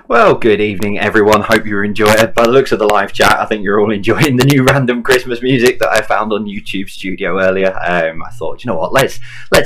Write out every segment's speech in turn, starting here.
Well, good evening, everyone. Hope you're enjoying it. By the looks of the live chat, I think you're all enjoying the new random Christmas music that I found on YouTube Studio earlier. I thought, you know what, let's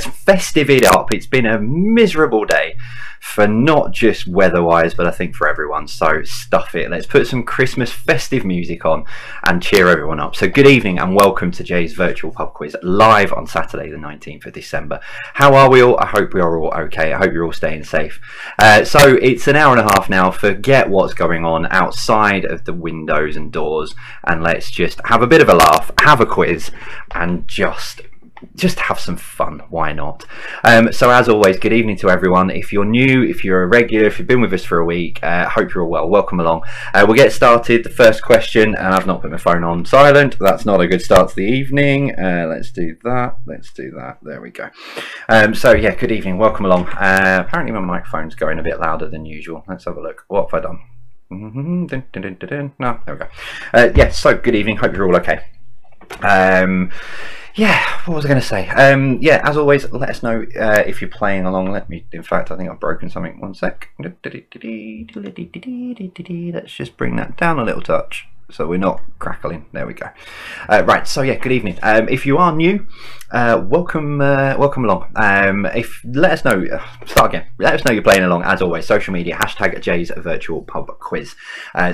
festive it up. It's been a miserable day for not just weather-wise, but I think for everyone. So stuff it. Let's put some Christmas festive music on and cheer everyone up. So good evening and welcome to Jay's Virtual Pub Quiz live on Saturday the 19th of December. How are we all? I hope we are all okay. I hope you're all staying safe. So it's an hour and a half now. Forget what's going on outside of the windows and doors, and let's just have a bit of a laugh, have a quiz, and just have some fun. Why not? So as always, good evening to everyone. If you're new, if you're a regular, if you've been with us for a week, hope you're all well. Welcome along. We'll get started. The first question, and I've not put my phone on silent. That's not a good start to the evening. Let's do that. There we go. So yeah, good evening. Welcome along. Apparently my microphone's going a bit louder than usual. Let's have a look. What have I done? No, there we go. Yeah, so good evening. Hope you're all okay. Yeah, what was I going to say? Yeah, as always, let us know if you're playing along. In fact, I think I've broken something. One sec. Let's just bring that down a little touch so we're not crackling. There we go. Right, so yeah, good evening. If you are new, welcome along. Let us know, start again. Let us know you're playing along. As always, social media, hashtag Jay's Virtual Pub Quiz.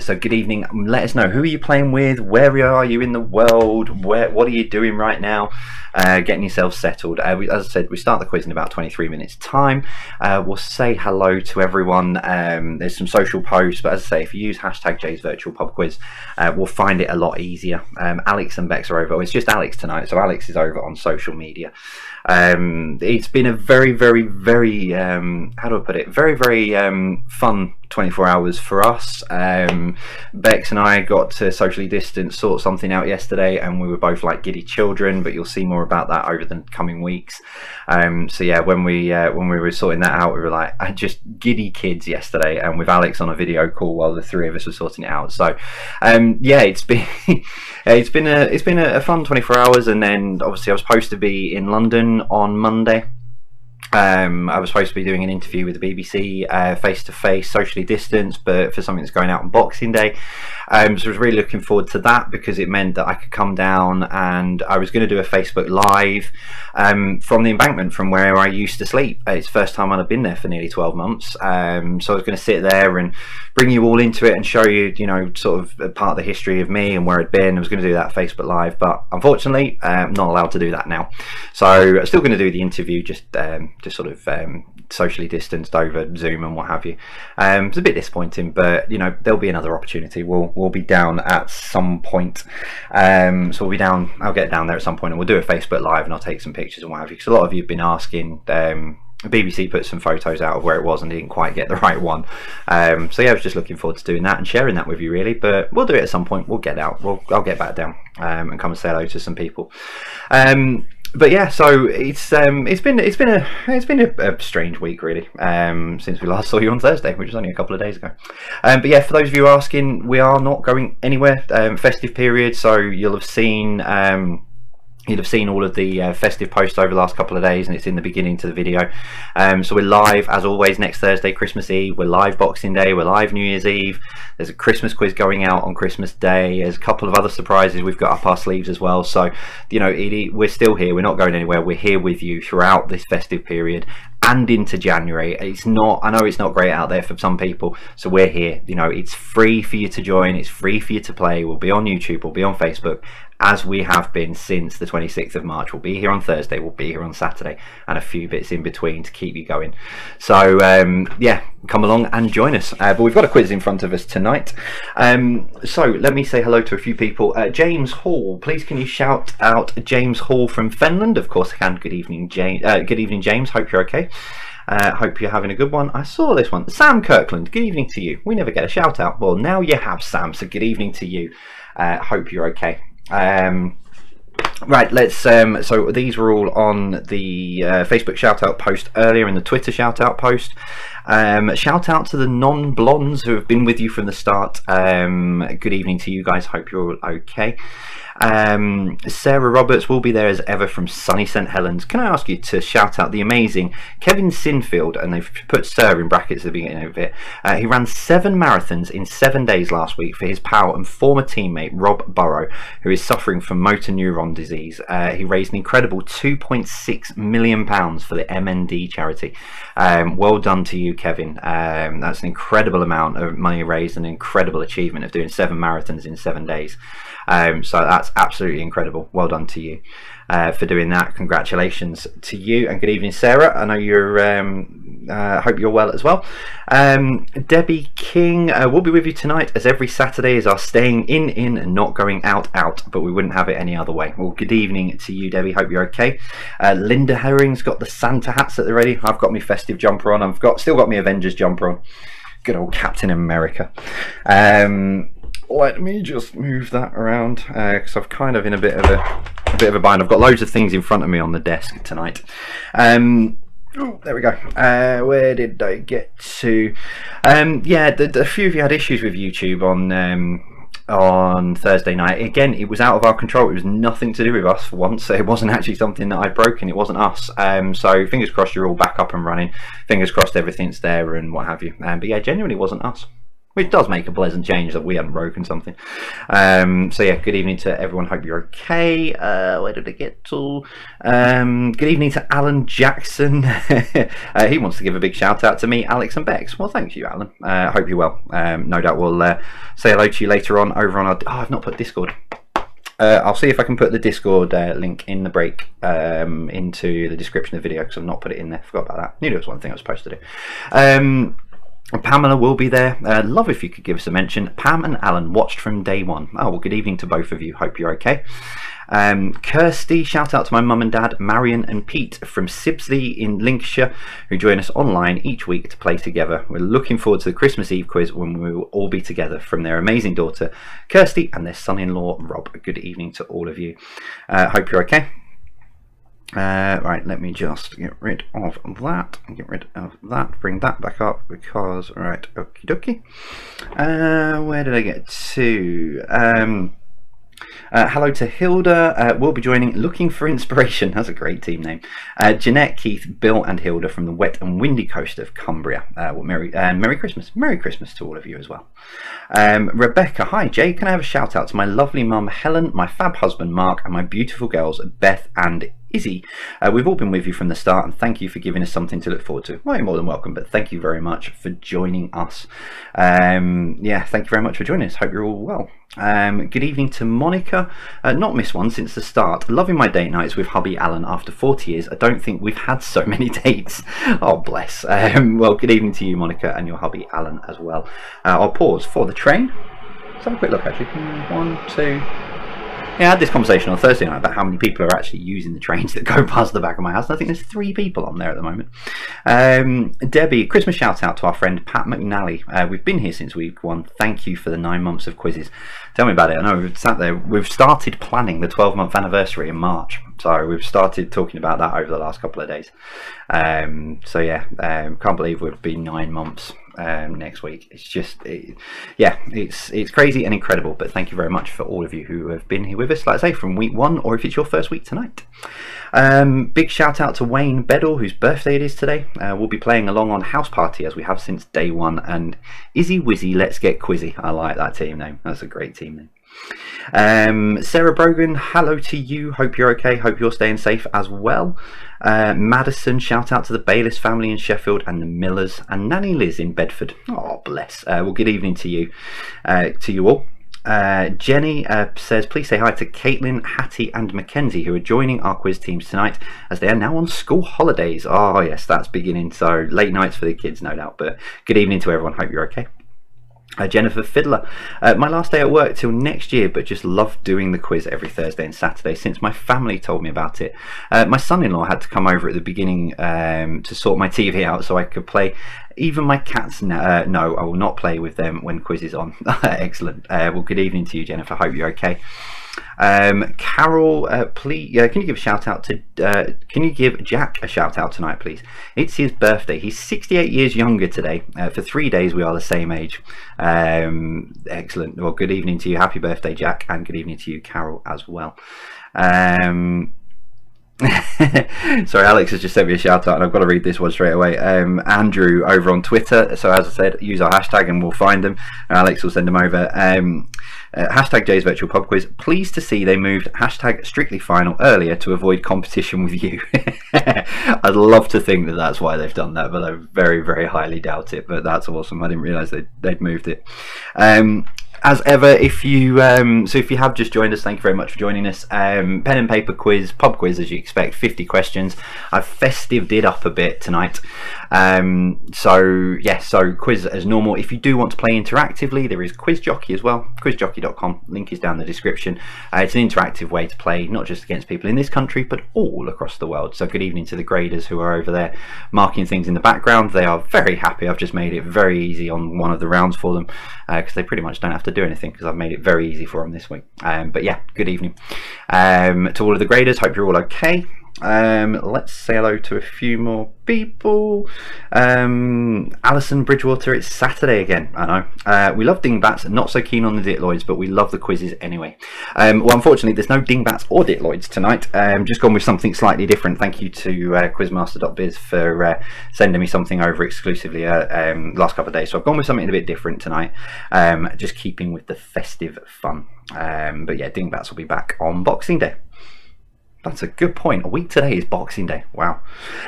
So good evening. Let us know, who are you playing with? Where are you in the world? What are you doing right now? Getting yourself settled. As I said, we start the quiz in about 23 minutes time. We'll say hello to everyone. There's some social posts, but as I say, if you use hashtag Jay's Virtual Pub Quiz, we'll find it a lot easier. Alex and Bex are over. Oh, it's just Alex tonight, so Alex is over on social media. It's been a very, very, very how do I put it? Very, very fun 24 hours for us. Bex and I got to socially distance, sort something out yesterday, and we were both like giddy children, but you'll see more about that over the coming weeks. So yeah, when we were sorting that out, we were like just giddy kids yesterday, and with Alex on a video call while the three of us were sorting it out. So yeah, it's been it's been a fun 24 hours, and then obviously I was supposed to be in London on Monday. I was supposed to be doing an interview with the BBC face-to-face, socially distanced, but for something that's going out on Boxing Day. So I was really looking forward to that because it meant that I could come down, and I was going to do a Facebook Live from the embankment, from where I used to sleep. It's the first time I'd been there for nearly 12 months. So I was going to sit there and bring you all into it and show you, you know, sort of a part of the history of me and where I'd been. I was going to do that Facebook Live, but unfortunately, I'm not allowed to do that now. So I'm still going to do the interview, just sort of socially distanced over Zoom and what have you. It's a bit disappointing, but you know, there'll be another opportunity. We'll be down at some point. So we'll be down. I'll get down there at some point, and we'll do a Facebook Live, and I'll take some pictures and what have you. Because a lot of you have been asking. BBC put some photos out of where it was and didn't quite get the right one. So yeah, I was just looking forward to doing that and sharing that with you, really. But we'll do it at some point. We'll get out. I'll get back down and come and say hello to some people. But yeah, so it's been a strange week, really, since we last saw you on Thursday, which was only a couple of days ago. But yeah, for those of you asking, we are not going anywhere. Festive period, so you'll have seen all of the festive posts over the last couple of days, and it's in the beginning to the video. So we're live as always next Thursday, Christmas Eve. We're live Boxing Day. We're live New Year's Eve. There's a Christmas quiz going out on Christmas Day. There's a couple of other surprises we've got up our sleeves as well. So you know, we're still here. We're not going anywhere. We're here with you throughout this festive period and into January. I know it's not great out there for some people, so we're here. You know, it's free for you to join. It's free for you to play. We'll be on YouTube. We'll be on Facebook, as we have been since the 26th of March. We'll be here on Thursday, we'll be here on Saturday, and a few bits in between to keep you going. So yeah, come along and join us. But we've got a quiz in front of us tonight. So let me say hello to a few people. James Hall, please can you shout out James Hall from Finland? Of course I can. Good evening, James. Hope you're okay. Hope you're having a good one. I saw this one. Sam Kirkland, good evening to you. We never get a shout out. Well, now you have, Sam, so good evening to you. Hope you're okay. Right, let's so these were all on the Facebook shout out post earlier and the Twitter shout out post. Shout out to the non-blondes who have been with you from the start. Good evening to you guys. Hope you're all okay. Sarah Roberts will be there as ever from sunny St Helens. Can I ask you to shout out the amazing Kevin Sinfield, and they've put Sir in brackets at the beginning of it. He ran 7 marathons in 7 days last week for his pal and former teammate Rob Burrow, who is suffering from motor neuron disease. He raised an incredible £2.6 million for the MND charity. Well done to you, Kevin. That's an incredible amount of money raised, an incredible achievement of doing 7 marathons in 7 days. So that's absolutely incredible. Well done to you for doing that. Congratulations to you, and good evening, Sarah. I know you're hope you're well as well. Debbie King will be with you tonight, as every Saturday is our staying in and not going out, but we wouldn't have it any other way. Well, good evening to you, Debbie. Hope you're okay. Linda Herring's got the Santa hats at the ready. I've got my festive jumper on. I've still got my Avengers jumper on. Good old Captain America. Let me just move that around because I'm kind of in a bit of a bind. I've got loads of things in front of me on the desk tonight. Oh, there we go. Where did I get to? Yeah, a few of you had issues with YouTube on Thursday night. Again, it was out of our control. It was nothing to do with us for once. It wasn't actually something that I'd broken. It wasn't us. So fingers crossed you're all back up and running. Fingers crossed everything's there and what have you. But yeah, genuinely wasn't us. Which does make a pleasant change that we hadn't broken something. So yeah, good evening to everyone. Hope you're okay. Where did I get to? Good evening to Alan Jackson. He wants to give a big shout out to me, Alex and Bex. Well, thank you, Alan. Hope you're well. No doubt we'll say hello to you later on over on our... Oh, I've not put Discord. I'll see if I can put the Discord link in the break into the description of the video, because I've not put it in there. Forgot about that. Knew it was one thing I was supposed to do. Pamela will be there. Love if you could give us a mention. Pam and Alan watched from day one. Oh, well, good evening to both of you. Hope you're okay. Kirsty, shout out to my mum and dad, Marion and Pete from Sibsley in Lincolnshire, who join us online each week to play together. We're looking forward to the Christmas Eve quiz when we will all be together, from their amazing daughter, Kirsty, and their son-in-law, Rob. Good evening to all of you. Hope you're okay. Right, let me just get rid of that, bring that back up, because, right, okie dokie. Where did I get to? Hello to Hilda. We'll be joining Looking for Inspiration. That's a great team name. Jeanette, Keith, Bill and Hilda from the wet and windy coast of Cumbria. Well, Merry Christmas. Merry Christmas to all of you as well. Rebecca, hi Jay. Can I have a shout out to my lovely mum Helen, my fab husband Mark, and my beautiful girls Beth and Izzy. We've all been with you from the start, and thank you for giving us something to look forward to. Well, you're more than welcome, but thank you very much for joining us. Yeah, thank you very much for joining us. Hope you're all well. Good evening to Monica. Not missed one since the start. Loving my date nights with hubby Alan after 40 years. I don't think we've had so many dates. Oh, bless. Well, good evening to you, Monica, and your hubby Alan as well. I'll pause for the train. Let's have a quick look, actually. 1, 2... Yeah, I had this conversation on Thursday night about how many people are actually using the trains that go past the back of my house, and I think there's 3 people on there at the moment. Debbie, Christmas shout out to our friend Pat McNally. We've been here since week 1. Thank you for the 9 months of quizzes. Tell me about it. I know we've sat there. We've started planning the 12-month anniversary in March, so we've started talking about that over the last couple of days. So yeah, can't believe we've been 9 months. Next week. It's just, yeah, it's crazy and incredible, but thank you very much for all of you who have been here with us, like I say, from week 1, or if it's your first week tonight. Big shout out to Wayne Beddle, whose birthday it is today. We'll be playing along on House Party as we have since day 1, and Izzy Wizzy Let's Get Quizzy. I like that team name. That's a great team name. Sarah Brogan, hello to you. Hope you're okay. Hope you're staying safe as well. Madison, shout out to the Bayliss family in Sheffield, and the Millers, and Nanny Liz in Bedford. Oh, bless. Well, good evening to you all. Jenny says, please say hi to Caitlin, Hattie and Mackenzie, who are joining our quiz teams tonight as they are now on school holidays. Oh yes, that's beginning, so late nights for the kids, no doubt, but good evening to everyone. Hope you're okay. Jennifer Fiddler, my last day at work till next year, but just love doing the quiz every Thursday and Saturday since my family told me about it. My son-in-law had to come over at the beginning to sort my TV out so I could play. Even my cats, no, I will not play with them when quiz is on. Excellent. Well, good evening to you, Jennifer. Hope you're okay. Carol, please, can you give a shout out to? Can you give Jack a shout out tonight, please? It's his birthday. He's 68 years younger today. For 3 days, we are the same age. Excellent. Well, good evening to you. Happy birthday, Jack, and good evening to you, Carol, as well. Sorry, Alex has just sent me a shout out and I've got to read this one straight away. Andrew over on Twitter, so as I said, use our hashtag and we'll find them, and Alex will send them over. Hashtag Jay's Virtual Pub Quiz. Pleased to see they moved hashtag Strictly Final earlier to avoid competition with you. I'd love to think that that's why they've done that, but I very, very highly doubt it. But that's awesome. I didn't realise they'd moved it. As ever, if you have just joined us, thank you very much for joining us. Pen and paper quiz, pub quiz as you expect, 50 questions. I've festived it up a bit tonight. So quiz as normal. If you do want to play interactively, there is Quiz Jockey as well, quizjockey.com, link is down in the description. It's an interactive way to play, not just against people in this country, but all across the world. So good evening to the graders who are over there marking things in the background. They are very happy. I've just made it very easy on one of the rounds for them, because they pretty much don't have to do anything because I've made it very easy for them this week. But yeah, good evening to all of the graders. Hope you're all okay. Let's say hello to a few more people. Alison Bridgewater, it's Saturday again. I know. We love dingbats, not so keen on the ditloids, but we love the quizzes anyway. Well, unfortunately, there's no dingbats or ditloids tonight. Just gone with something slightly different. Thank you to quizmaster.biz for sending me something over exclusively last couple of days. So I've gone with something a bit different tonight, just keeping with the festive fun. But yeah, dingbats will be back on Boxing Day. That's a good point. A week today is Boxing Day. Wow.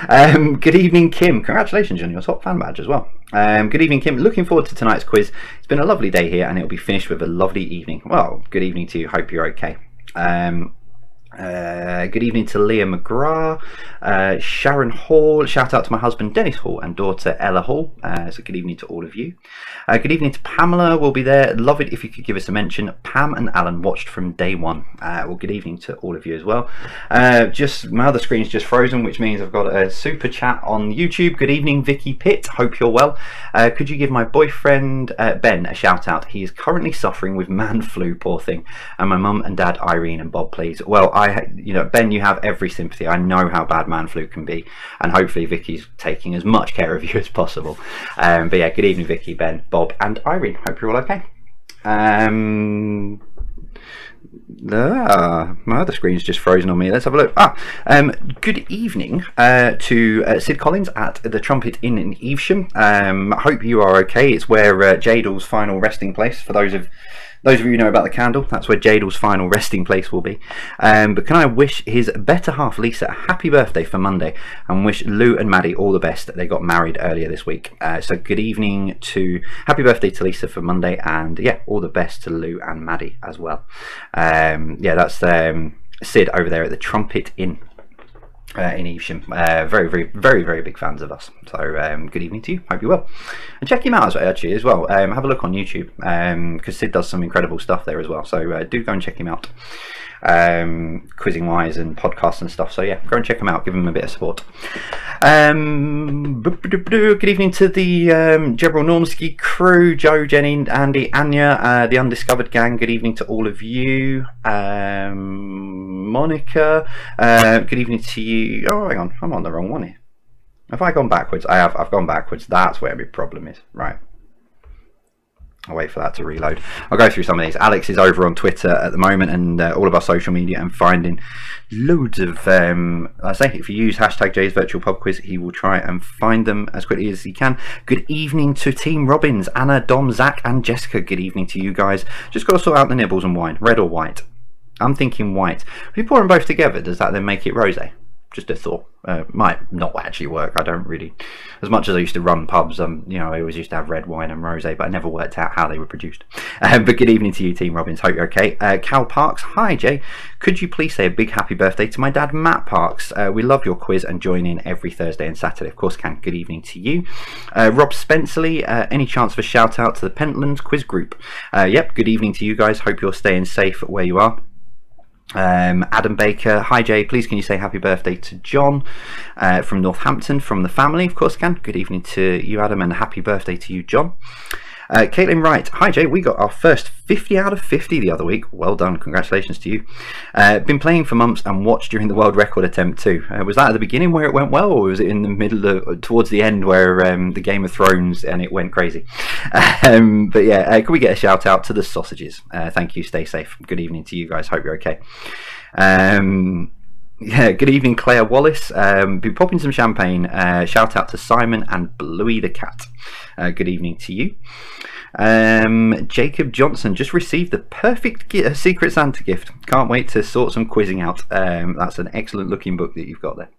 Good evening, Kim. Congratulations on your top fan badge as well. Good evening, Kim. Looking forward to tonight's quiz. It's been a lovely day here and it'll be finished with a lovely evening. Well, good evening to you. Hope you're okay. Good evening to Leah McGrath, Sharon Hall. Shout out to my husband Dennis Hall and daughter Ella Hall. So good evening to all of you. Good evening to Pamela. We'll be there. Love it if you could give us a mention. Pam and Alan watched from day one. Well, good evening to all of you as well. Just my other screen's just frozen, which means I've got a super chat on YouTube. Good evening, Vicky Pitt. Hope you're well. Could you give my boyfriend Ben a shout out? He is currently suffering with man flu, poor thing. And my mum and dad Irene and Bob, please. Well, Ben, you have every sympathy. I know how bad man flu can be, and hopefully Vicky's taking as much care of you as possible. But yeah, good evening, Vicky, Ben, Bob, and Irene. Hope you're all okay. My other screen's just frozen on me. Let's have a look. Good evening to Sid Collins at the Trumpet Inn in Evesham. Hope you are okay. It's where Jadal's final resting place, for those of you who know about the candle, that's where Jadal's final resting place will be. But can I wish his better half, Lisa, a happy birthday for Monday, and wish Lou and Maddie all the best. They got married earlier this week. So good evening happy birthday to Lisa for Monday, and yeah, all the best to Lou and Maddie as well. Yeah, that's Sid over there at the Trumpet Inn in Evesham. Very, very, very, very big fans of us. So good evening to you. Hope you're well. And check him out actually as well. Have a look on YouTube, because Sid does some incredible stuff there as well. So do go and check him out, quizzing wise and podcasts and stuff. So yeah, go and check him out. Give him a bit of support. Good evening to the Jebrel Normski crew, Joe, Jenny, Andy, Anya, the Undiscovered Gang. Good evening to all of you. Monica, good evening to you. Oh, hang on, I'm on the wrong one here. Have I gone backwards? I have. I've gone backwards. That's where my problem is. Right. I'll wait for that to reload. I'll go through some of these. Alex is over on Twitter at the moment and all of our social media, and finding loads of I say, if you use hashtag Jay's Virtual Pub Quiz, he will try and find them as quickly as he can. Good evening to Team Robbins, Anna, Dom, Zach and Jessica. Good evening to you guys. Just got to sort out the nibbles and wine. Red or white? I'm thinking white. If you pour them both together, does that then make it rosé? Just a thought. Might not actually work. I don't really, as much as I used to run pubs, I always used to have red wine and rosé, but I never worked out how they were produced. But good evening to you, Team Robbins. Hope you're okay. Cal Parks, hi Jay. Could you please say a big happy birthday to my dad, Matt Parks? We love your quiz and join in every Thursday and Saturday. Of course, can. Good evening to you. Rob Spencerley, any chance of a shout out to the Pentlands quiz group? Yep. Good evening to you guys. Hope you're staying safe where you are. Adam Baker, hi Jay, please can you say happy birthday to John from Northampton from the family? Of course can. Good evening to you, Adam, and happy birthday to you, John. Caitlin Wright, hi Jay, we got our first 50 out of 50 the other week. Well done, congratulations to you. Been playing for months and watched during the world record attempt too. Was that at the beginning where it went well, or was it in the middle, towards the end where the Game of Thrones and it went crazy? But yeah, can we get a shout out to the sausages? Thank you, stay safe. Good evening to you guys, hope you're okay. Yeah, good evening, Claire Wallace. Been popping some champagne. Shout out to Simon and Bluey the cat. Good evening to you. Jacob Johnson just received the perfect Secret Santa gift. Can't wait to sort some quizzing out. That's an excellent looking book that you've got there.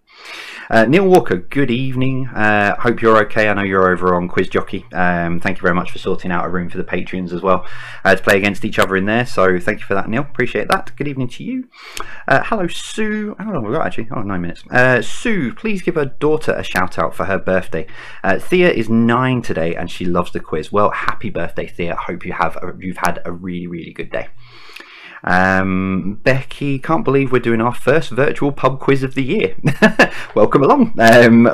Neil Walker, good evening. Hope you're okay. I know you're over on Quiz Jockey. Thank you very much for sorting out a room for the patrons as well to play against each other in there. So thank you for that, Neil. Appreciate that. Good evening to you. Hello, Sue. How long have we got actually? Oh, 9 minutes. Sue, please give her daughter a shout out for her birthday. Thea is 9 today and she loves the quiz. Well, happy birthday, Thea. Hope you've had a really, really good day. Becky, can't believe we're doing our first virtual pub quiz of the year. Welcome along.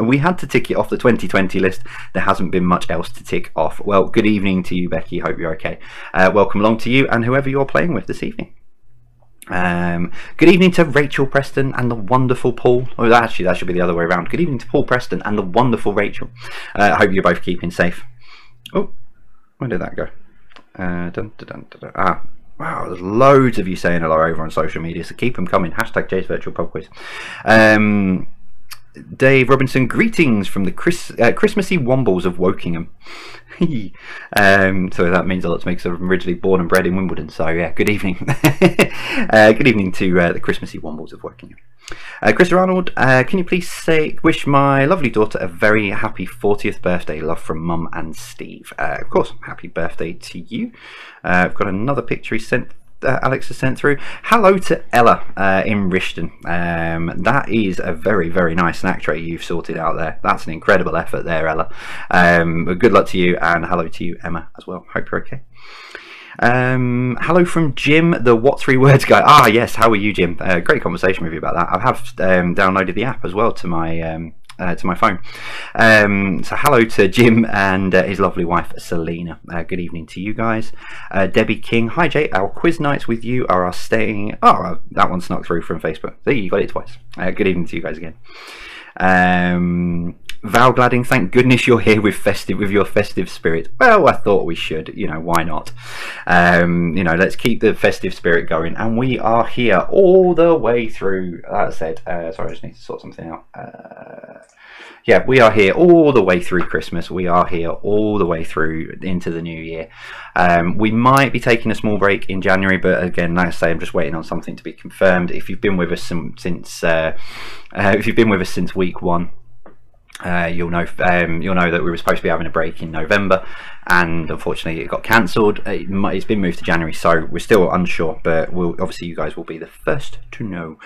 We had to tick it off the 2020 list. There hasn't been much else to tick off. Well, good evening to you, Becky. Hope you're okay. Welcome along to you and whoever you're playing with this evening. Good evening to Rachel Preston and the wonderful Paul. Oh, actually, that should be the other way around. Good evening to Paul Preston and the wonderful Rachel. Hope you're both keeping safe. Oh, where did that go? Wow, there's loads of you saying hello over on social media, so keep them coming. Hashtag Jay's Virtual Pub Quiz. Dave Robinson, greetings from the Christmassy Wombles of Wokingham. So that means a lot to me because I'm originally born and bred in Wimbledon. So yeah, good evening. Good evening to the Christmassy Wombles of Wokingham. Chris Arnold, can you please wish my lovely daughter a very happy 40th birthday? Love from Mum and Steve. Of course, happy birthday to you. I've got another picture he sent. Alex has sent through. Hello to Ella in Rishton. That is a very, very nice snack tray you've sorted out there. That's an incredible effort there, Ella. Good luck to you, and hello to you, Emma, as well. Hope you're okay. Hello from Jim, the What 3 Words guy. Ah, yes, how are you, Jim? Great conversation with you about that. I have downloaded the app as well to my phone. So hello to Jim and his lovely wife Selena. Good evening to you guys. Debbie King, hi Jay, our quiz nights with you are our staying. Oh, that one snuck through from Facebook. There, you got it twice. Good evening to you guys again. Val Gladding, thank goodness you're here with your festive spirit. Well, I thought we should, why not? Let's keep the festive spirit going, and we are here all the way through. That said, sorry, I just need to sort something out. Yeah, we are here all the way through Christmas. We are here all the way through into the new year. We might be taking a small break in January, but again, like I say, I'm just waiting on something to be confirmed. If you've been with us since week 1. You'll know that we were supposed to be having a break in November, and unfortunately it got cancelled. It's been moved to January, so we're still unsure, but obviously you guys will be the first to know.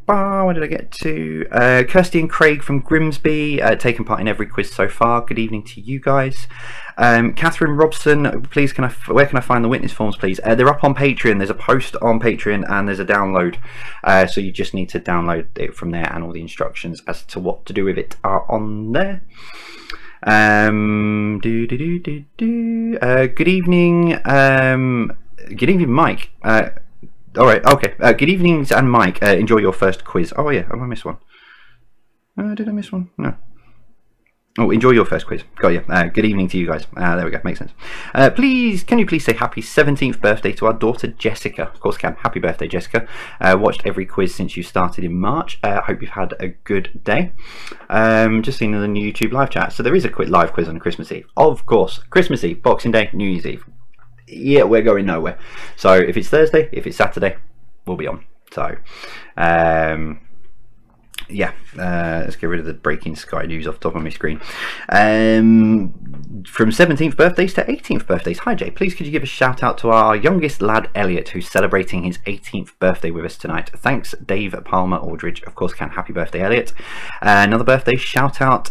Where did I get to? Kirsty and Craig from Grimsby, taken part in every quiz so far. Good evening to you guys. Catherine Robson, please where can I find the witness forms, please? They're up on Patreon. There's a post on Patreon and there's a download, so you just need to download it from there, and all the instructions as to what to do with it are on there. Good evening, Mike. All right, okay. Good evenings, and Mike. Enjoy your first quiz. Oh yeah, have I missed one? Did I miss one? No. Oh, enjoy your first quiz. Got you. Good evening to you guys. There we go. Makes sense. Can you please say happy 17th birthday to our daughter Jessica? Of course, can. Happy birthday, Jessica. Watched every quiz since you started in March. Hope you've had a good day. Just seen in the new YouTube live chat. So there is a quick live quiz on Christmas Eve. Of course, Christmas Eve, Boxing Day, New Year's Eve. Yeah, we're going nowhere. So if it's Thursday, if it's Saturday, we'll be on. So yeah, let's get rid of the breaking Sky News off the top of my screen. From 17th birthdays to 18th birthdays. Hi Jay, please could you give a shout out to our youngest lad Elliot, who's celebrating his 18th birthday with us tonight. Thanks, Dave Palmer Aldridge. Of course, can. Happy birthday, Elliot. Another birthday shout out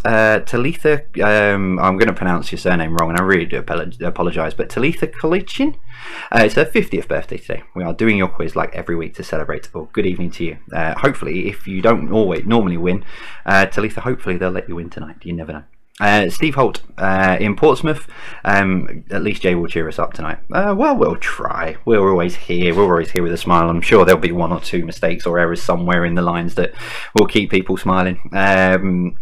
Talitha. I'm going to pronounce your surname wrong, and I really do apologise, but Talitha Kolichin. It's her 50th birthday today. We are doing your quiz like every week to celebrate. Well, good evening to you. Hopefully, if you don't normally win, Talitha, hopefully they'll let you win tonight. You never know. Steve Holt in Portsmouth. At least Jay will cheer us up tonight. Well, we'll try. We're always here. We're always here with a smile. I'm sure there'll be one or two mistakes or errors somewhere in the lines that will keep people smiling.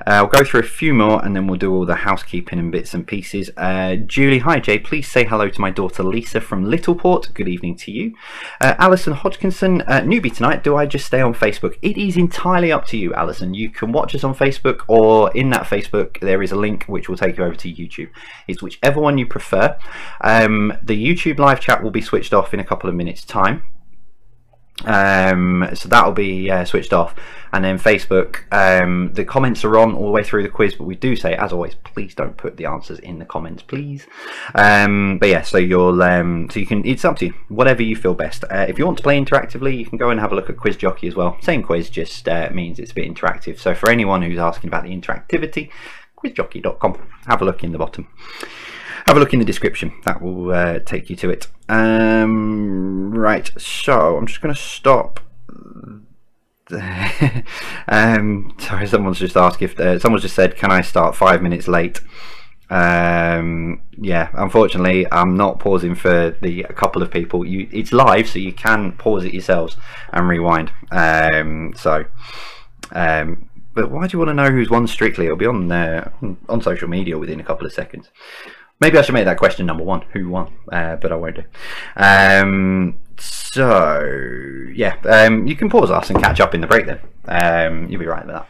I'll go through a few more and then we'll do all the housekeeping and bits and pieces. Julie, hi Jay, please say hello to my daughter Lisa from Littleport. Good evening to you. Alison Hodgkinson, newbie tonight, do I just stay on Facebook? It is entirely up to you, Alison. You can watch us on Facebook, or in that Facebook there is a link which will take you over to YouTube. It's whichever one you prefer. The YouTube live chat will be switched off in a couple of minutes time. So that'll be switched off, and then Facebook, the comments are on all the way through the quiz, but we do say, as always, please don't put the answers in the comments, please. But yeah, so you'll so you can, it's up to you, whatever you feel best. If you want to play interactively, you can go and have a look at Quiz Jockey as well. Same quiz, just means it's a bit interactive. So for anyone who's asking about the interactivity, quizjockey.com, have a look in the bottom. Have a look in the description, that will take you to it. Right, so I'm just going to stop. Sorry, someone's just asked if someone's just said, can I start 5 minutes late? Yeah, unfortunately I'm not pausing for a couple of people. It's live, so you can pause it yourselves and rewind. But why do you want to know who's won Strictly? It'll be on social media within a couple of seconds. Maybe I should make that question number one, who won, but I won't do. So yeah, you can pause us and catch up in the break then. You'll be right with that.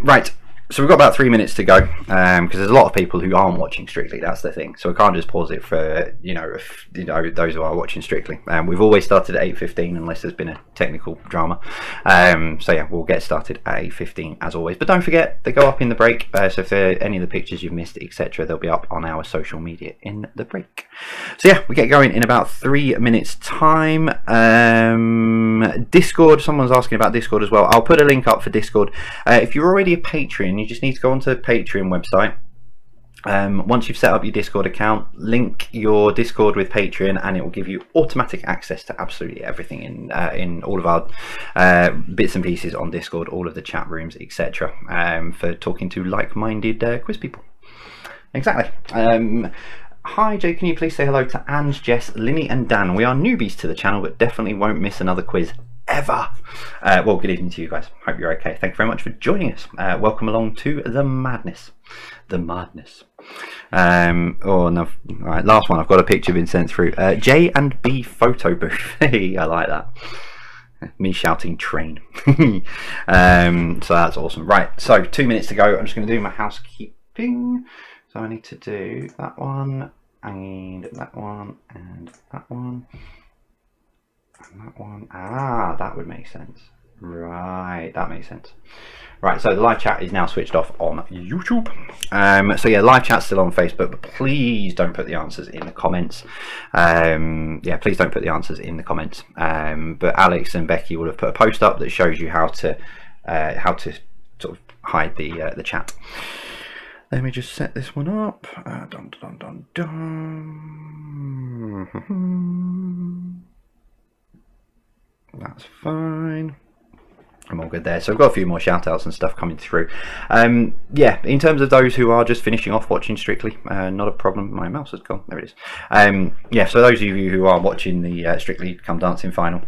Right, so we've got about 3 minutes to go, because there's a lot of people who aren't watching Strictly, that's the thing. So we can't just pause it for those who are watching Strictly. We've always started at 8:15 unless there's been a technical drama. So yeah, we'll get started at 8:15 as always. But don't forget, they go up in the break. So if there are any of the pictures you've missed, etc., they'll be up on our social media in the break. So yeah, we get going in about 3 minutes time. Discord, someone's asking about Discord as well. I'll put a link up for Discord. If you're already a Patreon, you just need to go onto the Patreon website. Once you've set up your Discord account, link your Discord with Patreon, and it will give you automatic access to absolutely everything in all of our bits and pieces on Discord, all of the chat rooms, etc., for talking to like-minded quiz people. Exactly. Hi Jay, can you please say hello to Ange, Jess, Linny and Dan? We are newbies to the channel, but definitely won't miss another quiz ever. Well, good evening to you guys. Hope you're okay. Thank you very much for joining us. Welcome along to the madness. The madness. Oh no! All right, last one. I've got a picture been sent through. J and B photo booth. I like that. Me shouting train. So that's awesome. Right. So 2 minutes to go. I'm just going to do my housekeeping. So I need to do that one and that one and that one. And that one. Ah, that would make sense. Right, that makes sense. Right, so the live chat is now switched off on YouTube. So yeah, live chat's still on Facebook, but please don't put the answers in the comments. Yeah, please don't put the answers in the comments. But Alex and Becky will have put a post up that shows you how to sort of hide the chat. Let me just set this one up. Dun, dun, dun, dun. That's fine. I'm all good there. So I've got a few more shout outs and stuff coming through. Yeah, in terms of those who are just finishing off watching Strictly, not a problem. My mouse has gone. There it is. Yeah, so those of you who are watching the Strictly Come Dancing final,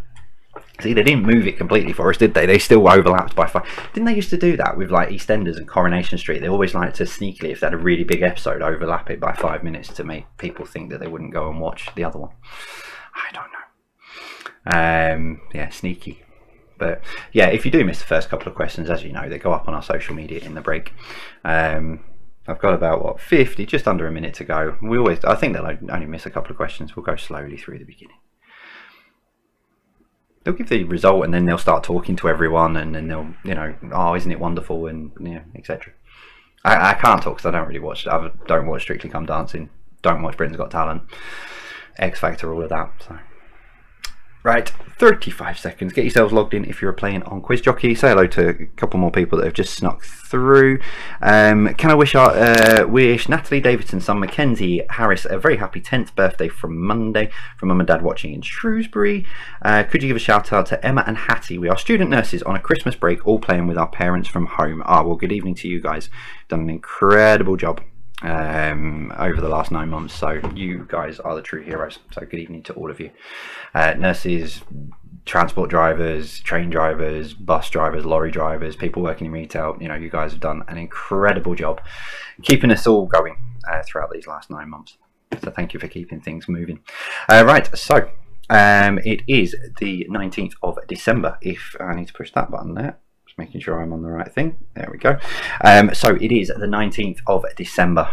see, they didn't move it completely for us, did they? They still overlapped by 5. Didn't they used to do that with like EastEnders and Coronation Street? They always liked to sneakily, if they had a really big episode, overlap it by 5 minutes to make people think that they wouldn't go and watch the other one. I don't know. Yeah, sneaky. But yeah, if you do miss the first couple of questions, as you know, they go up on our social media in the break. I've got about, what, 50, just under a minute to go. I think they'll only miss a couple of questions. We'll go slowly through the beginning. They'll give the result and then they'll start talking to everyone, and then they'll, oh, isn't it wonderful, and etc. I can't talk because I don't really watch. I don't watch Strictly Come Dancing. Don't watch Britain's Got Talent, X Factor, all of that. So Right, 35 seconds. Get yourselves logged in if you're playing on Quiz Jockey. Say hello to a couple more people that have just snuck through. Can I wish Natalie Davidson, son Mackenzie Harris, a very happy 10th birthday from Monday from Mum and Dad watching in Shrewsbury. Could you give a shout out to Emma and Hattie? We are student nurses on a Christmas break, all playing with our parents from home. Well, good evening to you guys. Done an incredible job over the last 9 months, so you guys are the true heroes. So good evening to all of you, nurses, transport drivers, train drivers, bus drivers, lorry drivers, people working in retail. You know, you guys have done an incredible job keeping us all going throughout these last 9 months, so thank you for keeping things moving. Right, so it is the 19th of December. If I need to push that button there, making sure I'm on the right thing. There we go. So it is the 19th of December,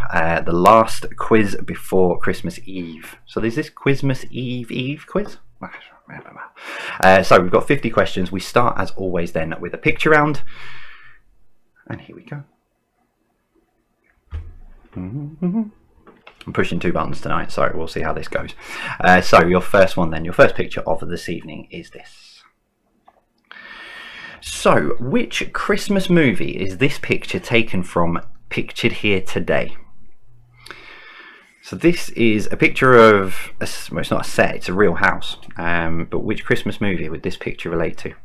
the last quiz before Christmas Eve. So there's this Quizmas Eve quiz. So we've got 50 questions. We start as always then with a picture round, and here we go. I'm pushing 2 buttons tonight, so we'll see how this goes. So your first one then, your first picture of this evening is this. So, which Christmas movie is this picture taken from, pictured here today? So this is a picture of, well, it's not a set, it's a real house. But which Christmas movie would this picture relate to?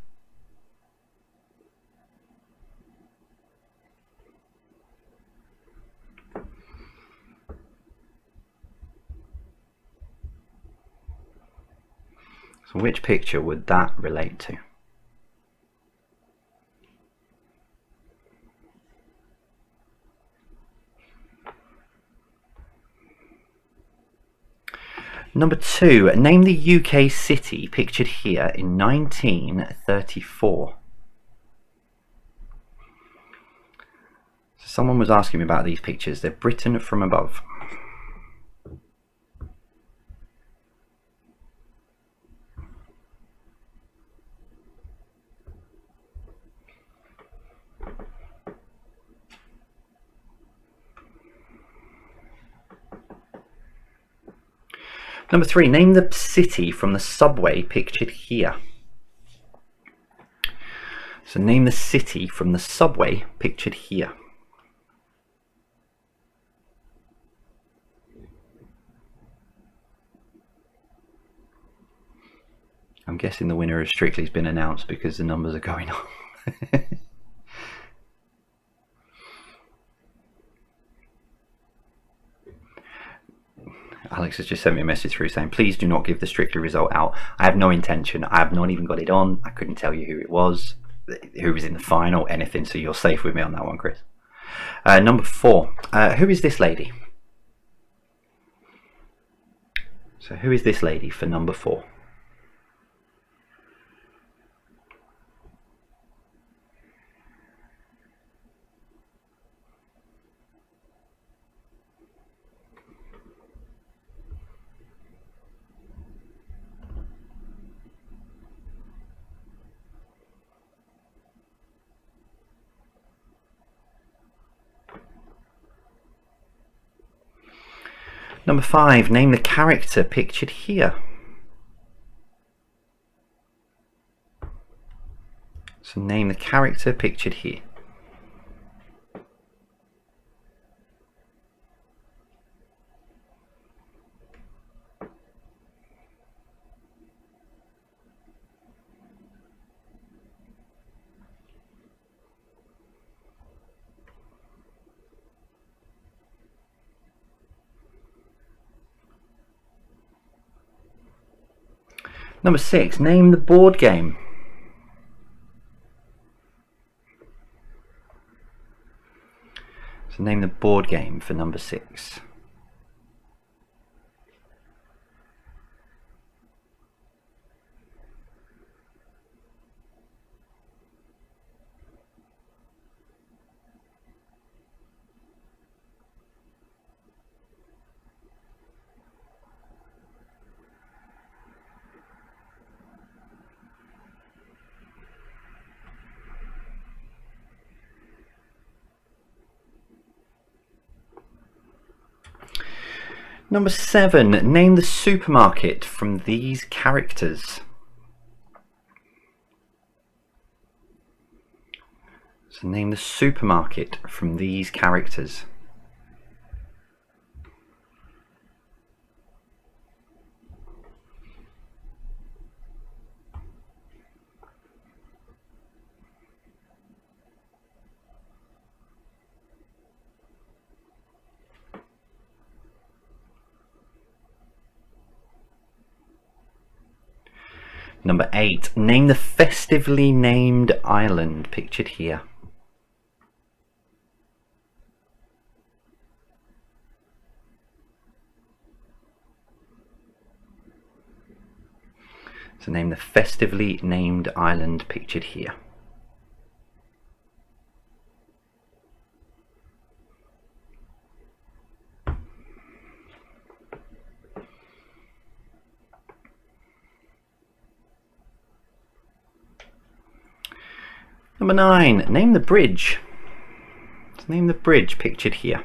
So which picture would that relate to? Number 2, name the UK city pictured here in 1934. So someone was asking me about these pictures. They're Britain from above. Number 3, name the city from the subway pictured here. So name the city from the subway pictured here. I'm guessing the winner of Strictly's been announced because the numbers are going up. Alex has just sent me a message through saying, please do not give the Strictly result out. I have no intention. I have not even got it on. I couldn't tell you who it was, who was in the final, anything. So you're safe with me on that one, Chris. Number 4. Who is this lady? So who is this lady for number 4? Number 5, name the character pictured here. So name the character pictured here. Number 6, name the board game. So name the board game for number 6. Number 7, name the supermarket from these characters. So name the supermarket from these characters. Number 8. Name the festively named island pictured here. So name the festively named island pictured here. Number 9. Name the bridge. So name the bridge pictured here.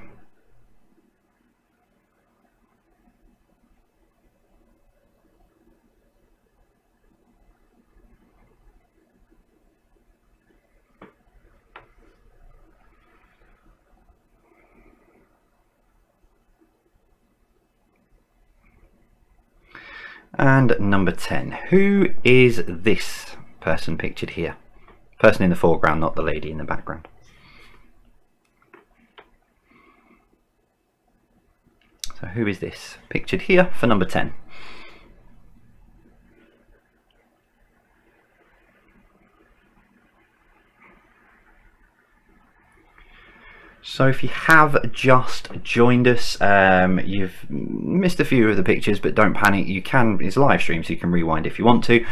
And number 10. Who is this person pictured here? Person in the foreground, not the lady in the background. So who is this pictured here for number 10? So if you have just joined us, you've missed a few of the pictures, but don't panic. You can, it's live stream, so you can rewind if you want to,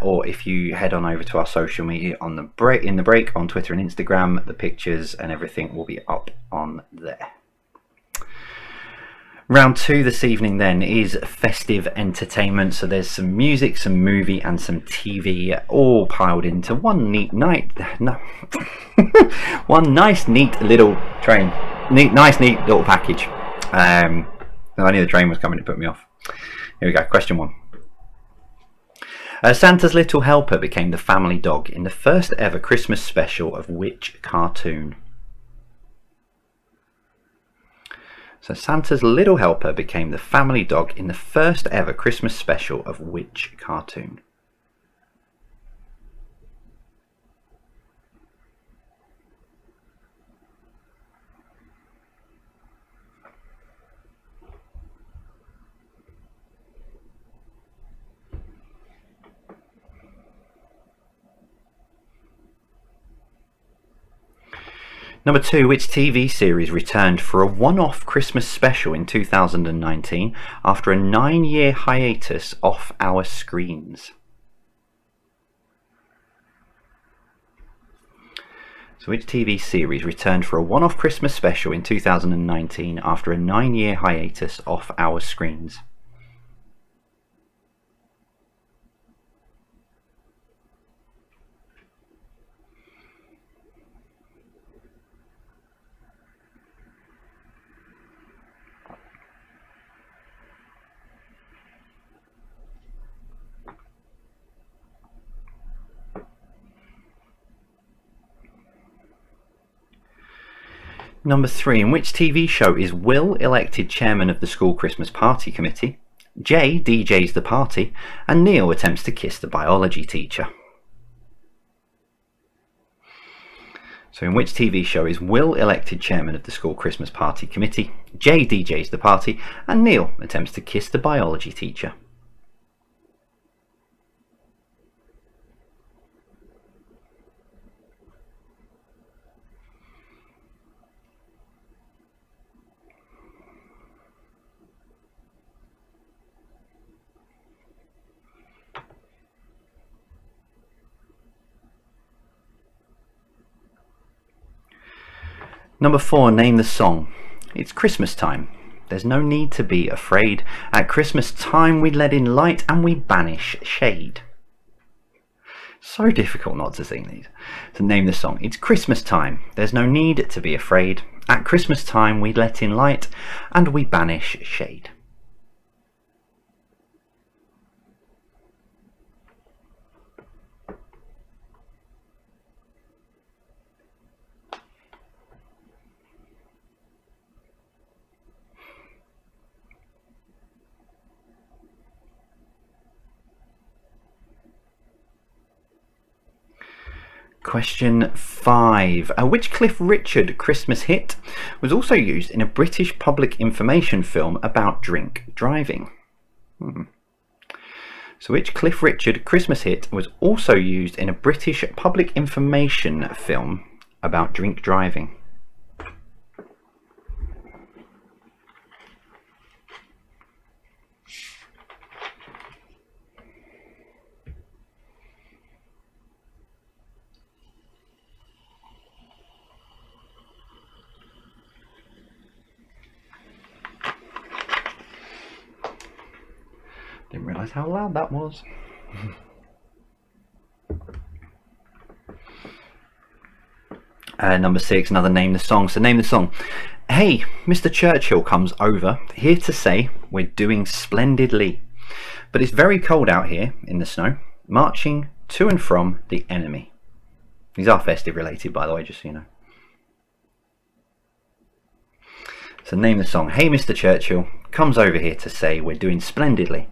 or if you head on over to our social media on the break, in the break on Twitter and Instagram, the pictures and everything will be up on there. Round 2 this evening then is festive entertainment, so there's some music, some movie and some TV all piled into one neat night. No, one nice neat little train, nice neat little package. I knew the train was coming to put me off. Here we go, question 1. Santa's Little Helper became the family dog in the first ever Christmas special of which cartoon? So Santa's Little Helper became the family dog in the first ever Christmas special of which cartoon? Number 2, which TV series returned for a one-off Christmas special in 2019 after a 9-year hiatus off our screens? So which TV series returned for a one-off Christmas special in 2019 after a 9-year hiatus off our screens? Number 3, in which TV show is Will elected chairman of the school Christmas party committee, Jay DJs the party, and Neil attempts to kiss the biology teacher? So in which TV show is Will elected chairman of the school Christmas party committee, Jay DJs the party, and Neil attempts to kiss the biology teacher? Number 4, name the song. It's Christmas time. There's no need to be afraid. At Christmas time we let in light and we banish shade. So difficult not to sing these. To name the song. It's Christmas time. There's no need to be afraid. At Christmas time we let in light and we banish shade. Question 5. Which Cliff Richard Christmas hit was also used in a British public information film about drink driving? So which Cliff Richard Christmas hit was also used in a British public information film about drink driving? Didn't realise how loud that was. Number 6, another name the song. So name the song. Hey, Mr. Churchill comes over, here to say we're doing splendidly. But it's very cold out here in the snow, marching to and from the enemy. These are festive related, by the way, just so you know. So name the song. Hey, Mr. Churchill comes over here to say we're doing splendidly,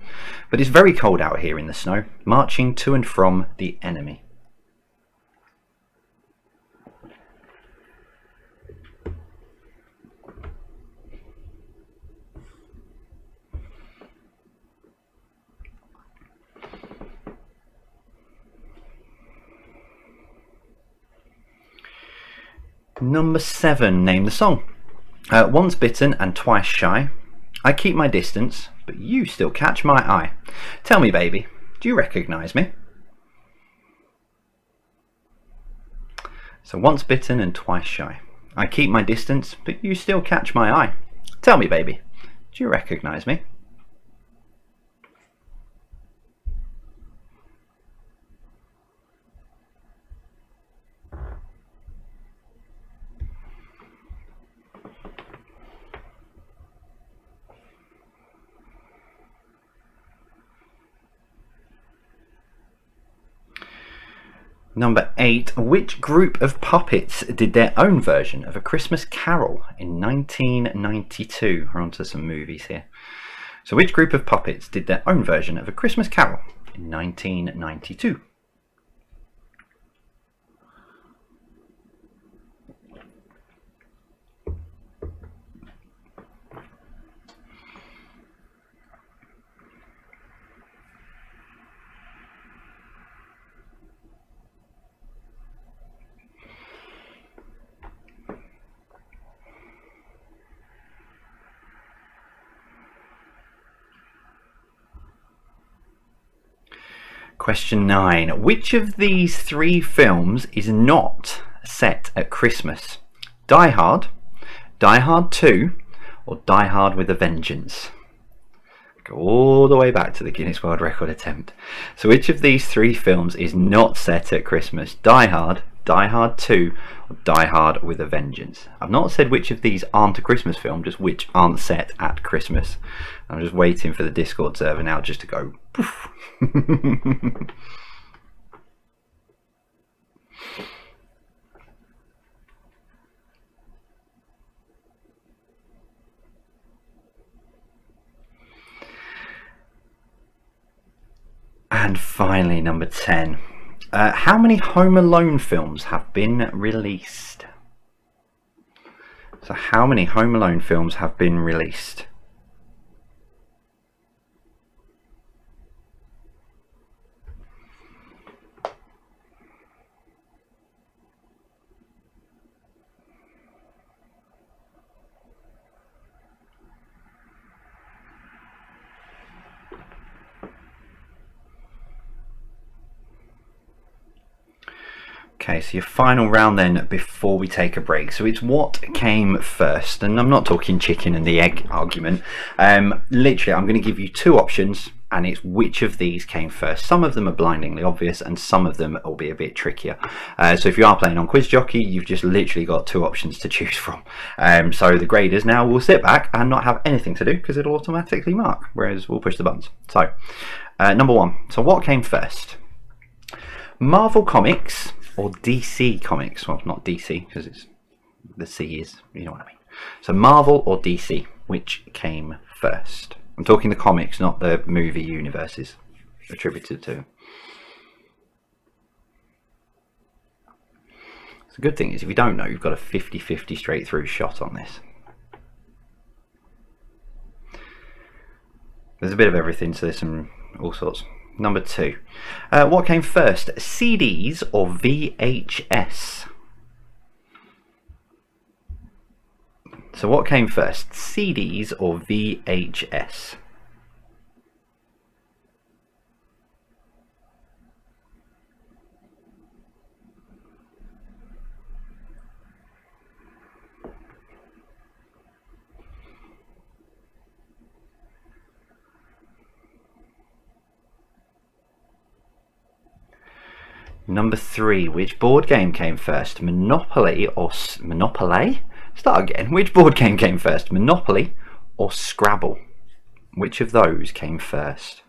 but it's very cold out here in the snow, marching to and from the enemy. Number 7, name the song. Once bitten and twice shy, I keep my distance, but you still catch my eye. Tell me, baby, do you recognise me? So once bitten and twice shy, I keep my distance, but you still catch my eye. Tell me, baby, do you recognise me? Number 8, which group of puppets did their own version of A Christmas Carol in 1992? We're on to some movies here. So which group of puppets did their own version of A Christmas Carol in 1992? Question 9. Which of these 3 films is not set at Christmas? Die Hard, Die Hard 2, or Die Hard with a Vengeance? Go all the way back to the Guinness World Record attempt. So which of these 3 films is not set at Christmas? Die Hard, Die Hard 2, or Die Hard with a Vengeance? I've not said which of these aren't a Christmas film, just which aren't set at Christmas. I'm just waiting for the Discord server now just to go poof. And finally, number 10. How many Home Alone films have been released? So how many Home Alone films have been released? Okay, so your final round then before we take a break. So it's what came first, and I'm not talking chicken and the egg argument. Literally, I'm going to give you 2 options, and it's which of these came first. Some of them are blindingly obvious, and some of them will be a bit trickier. So if you are playing on Quiz Jockey, you've just literally got 2 options to choose from. So the graders now will sit back and not have anything to do because it'll automatically mark, whereas we'll push the buttons. So number 1. So what came first? Marvel Comics or DC Comics? Well, not DC because it's the C is, you know what I mean. So Marvel or DC, which came first? I'm talking the comics, not the movie universes attributed to. The good thing is, if you don't know, you've got a 50-50 straight through shot on this. There's a bit of everything, so there's some all sorts. Number 2. What came first, CDs or VHS? So what came first, CDs or VHS? Number 3. Which board game came first? Monopoly or Monopoly? Start again. Which board game came first? Monopoly or Scrabble? Which of those came first?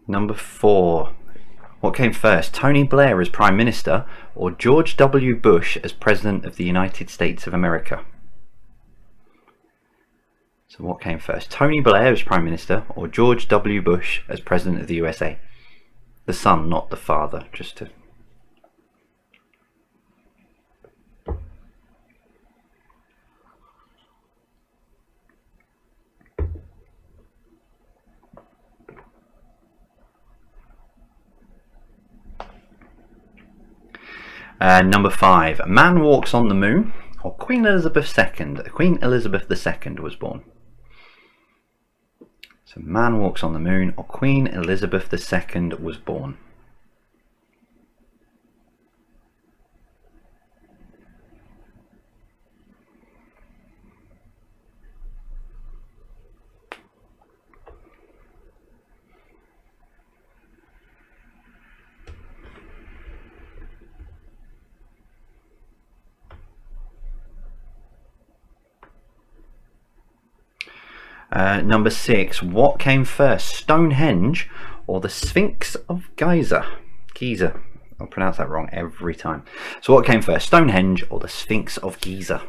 Number 4. What came first, Tony Blair as Prime Minister or George W. Bush as President of the United States of America? So what came first, Tony Blair as Prime Minister or George W. Bush as President of the USA? The son, not the father, just to... Number 5. Man Walks on the Moon or Queen Elizabeth II? Queen Elizabeth II was born. So Man Walks on the Moon or Queen Elizabeth II was born. Number 6. What came first, Stonehenge or the Sphinx of Giza? Giza. I'll pronounce that wrong every time. So what came first, Stonehenge or the Sphinx of Giza?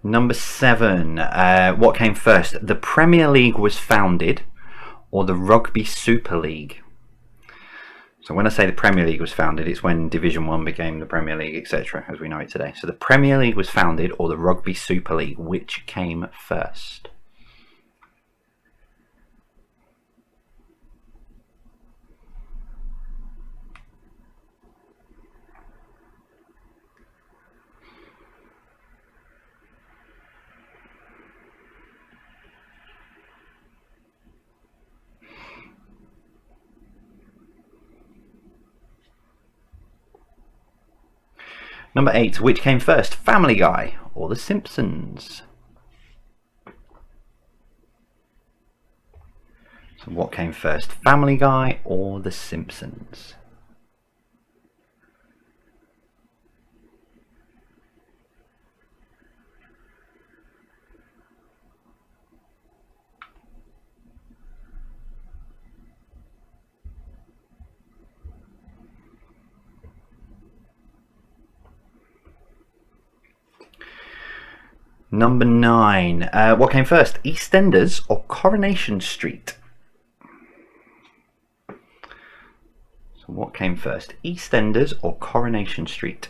Number 7. What came first, the Premier League was founded or the Rugby Super League? So when I say the Premier League was founded, it's when Division 1 became the Premier League, etc., as we know it today. So the Premier League was founded or the Rugby Super League, which came first? Number 8. Which came first, Family Guy or The Simpsons? So what came first, Family Guy or The Simpsons? Number 9. What came first, EastEnders or Coronation Street? So what came first, EastEnders or Coronation Street?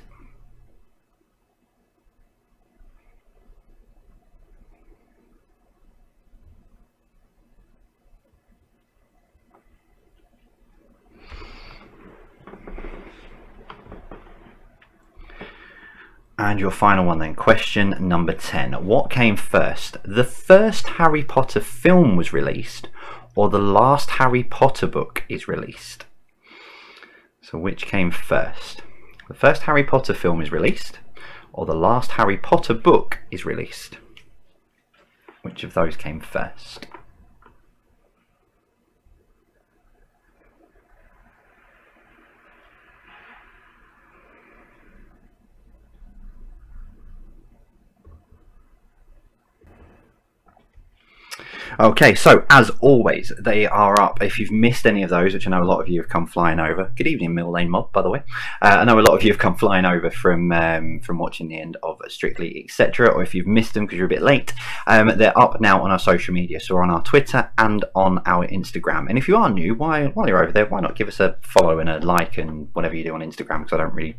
And your final one then, question number 10. What came first, the first Harry Potter film was released or the last Harry Potter book is released? So which came first? The first Harry Potter film is released or the last Harry Potter book is released? Which of those came first? Okay, so as always, they are up. If you've missed any of those, which I know a lot of you have come flying over. Good evening, Mill Lane Mob, by the way. I know a lot of you have come flying over from watching the end of Strictly Etc. Or if you've missed them because you're a bit late, they're up now on our social media. So we're on our Twitter and on our Instagram. And if you are new, while you're over there, why not give us a follow and a like and whatever you do on Instagram? Because I don't really,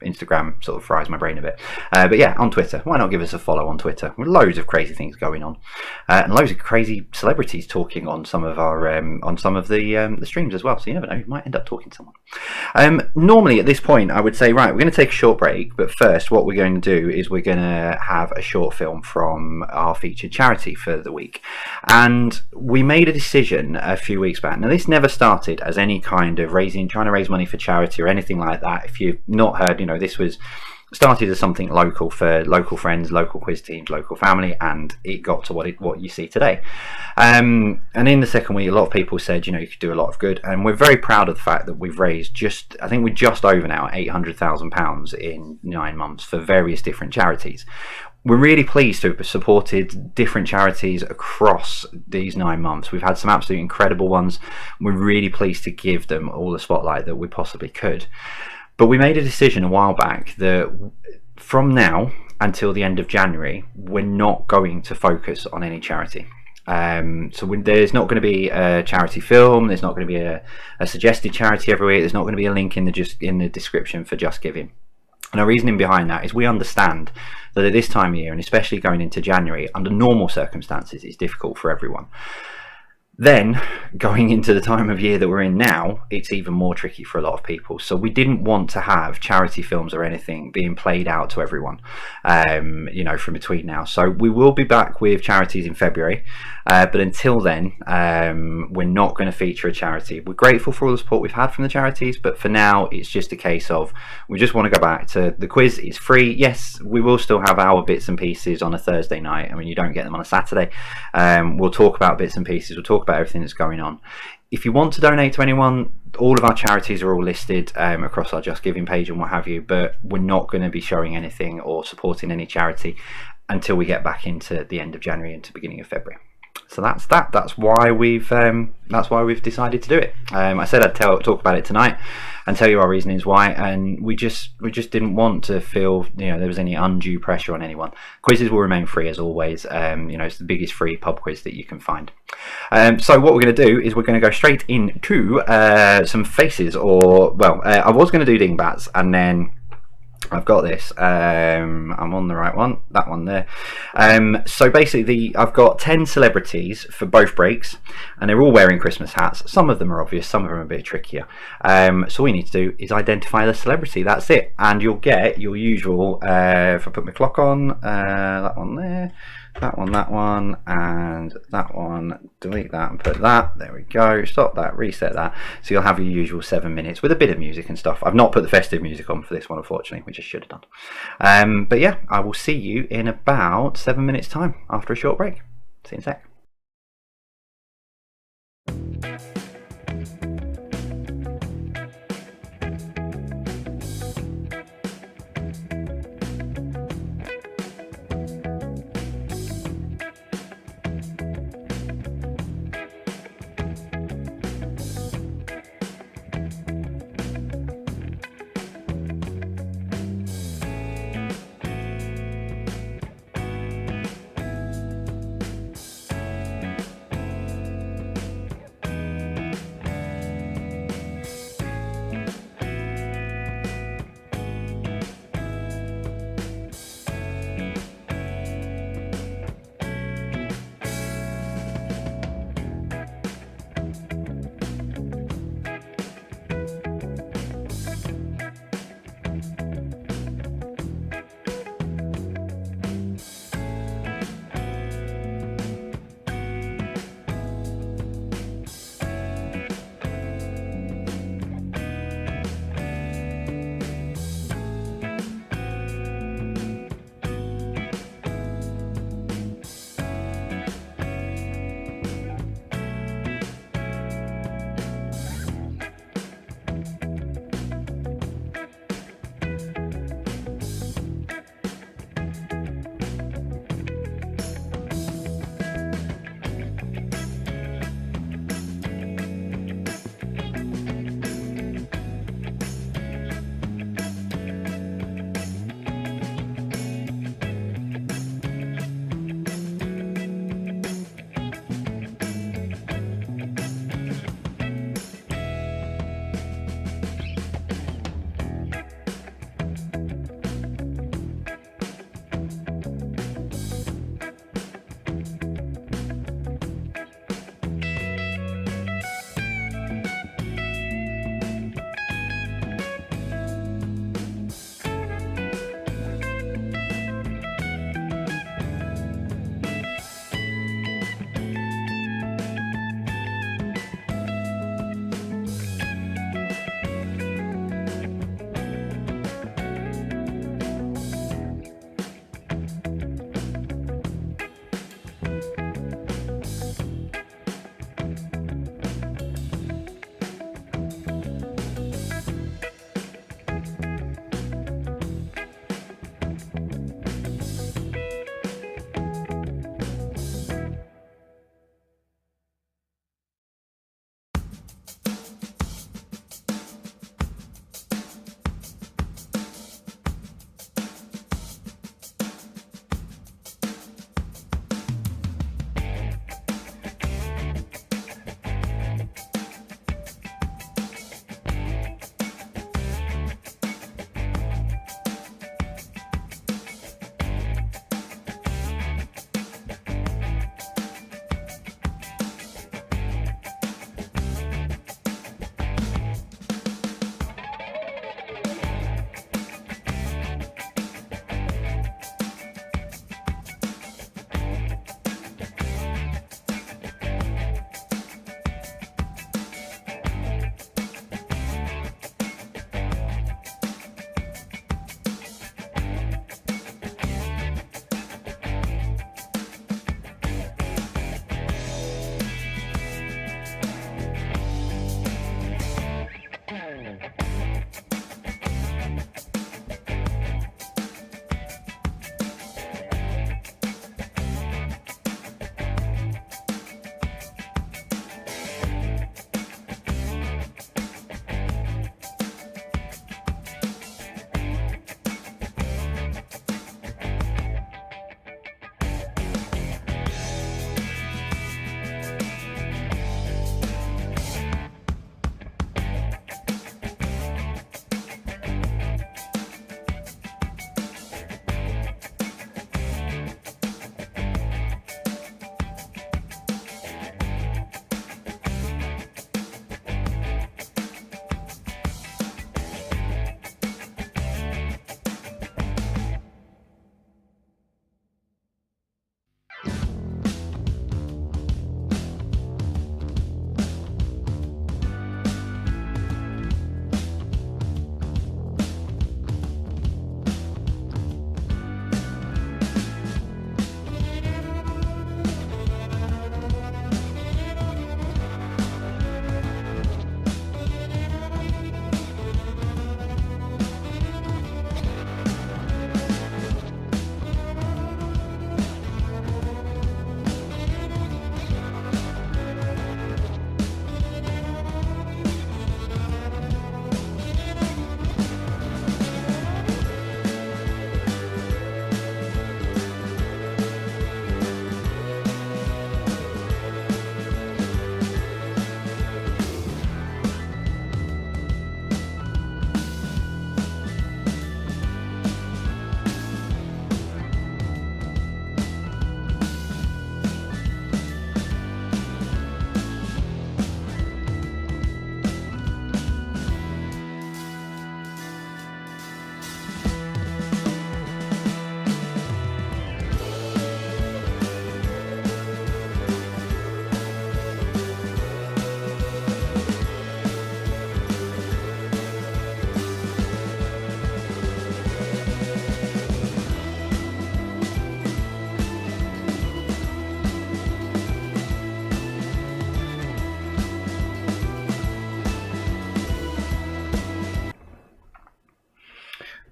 Instagram sort of fries my brain a bit. But yeah, on Twitter, why not give us a follow on Twitter? With loads of crazy things going on, and loads of crazy celebrities talking on some of our the streams as well, so you never know, you might end up talking to someone. Normally at this point I would say, right, we're going to take a short break, but first what we're going to do is we're going to have a short film from our featured charity for the week. And we made a decision a few weeks back. Now this never started as any kind of trying to raise money for charity or anything like that. If you've not heard, this was started as something local for local friends, local quiz teams, local family, and it got to what you see today. And in the second week, a lot of people said, you could do a lot of good, and we're very proud of the fact that we've raised I think we're just over now £800,000 in 9 months for various different charities. We're really pleased to have supported different charities across these 9 months. We've had some absolutely incredible ones. We're really pleased to give them all the spotlight that we possibly could. But we made a decision a while back that from now until the end of January, we're not going to focus on any charity. There's not going to be a charity film. There's not going to be a suggested charity every week. There's not going to be a link in the description for Just Giving. And our reasoning behind that is we understand that at this time of year, and especially going into January, under normal circumstances, it's difficult for everyone. Then, going into the time of year that we're in now, it's even more tricky for a lot of people. So we didn't want to have charity films or anything being played out to everyone, from between now. So we will be back with charities in February. But until then, we're not going to feature a charity. We're grateful for all the support we've had from the charities, but for now, it's just a case of we just want to go back to the quiz. It's free. Yes, we will still have our bits and pieces on a Thursday night. I mean, you don't get them on a Saturday. We'll talk about bits and pieces. We'll talk about everything that's going on. If you want to donate to anyone, all of our charities are all listed across our Just Giving page and what have you, but we're not going to be showing anything or supporting any charity until we get back into the end of January into the beginning of February. So that's that. That's why we've decided to do it. I said I'd talk about it tonight and tell you our reasonings why, and we just didn't want to feel there was any undue pressure on anyone. Quizzes will remain free as always. It's the biggest free pub quiz that you can find. So what we're going to do is we're going to go straight into some faces, I was going to do dingbats, and then I've got this. I'm on the right one. That one there. So basically, I've got 10 celebrities for both breaks, and they're all wearing Christmas hats. Some of them are obvious. Some of them are a bit trickier. So all we need to do is identify the celebrity. That's it, and you'll get your usual. If I put my clock on, that one there. That one, and that one. Delete that and put that. There we go. Stop that, reset that. So you'll have your usual 7 minutes with a bit of music and stuff. I've not put the festive music on for this one, unfortunately, which I should have done. But yeah, I will see you in about 7 minutes time after a short break. See you in a sec.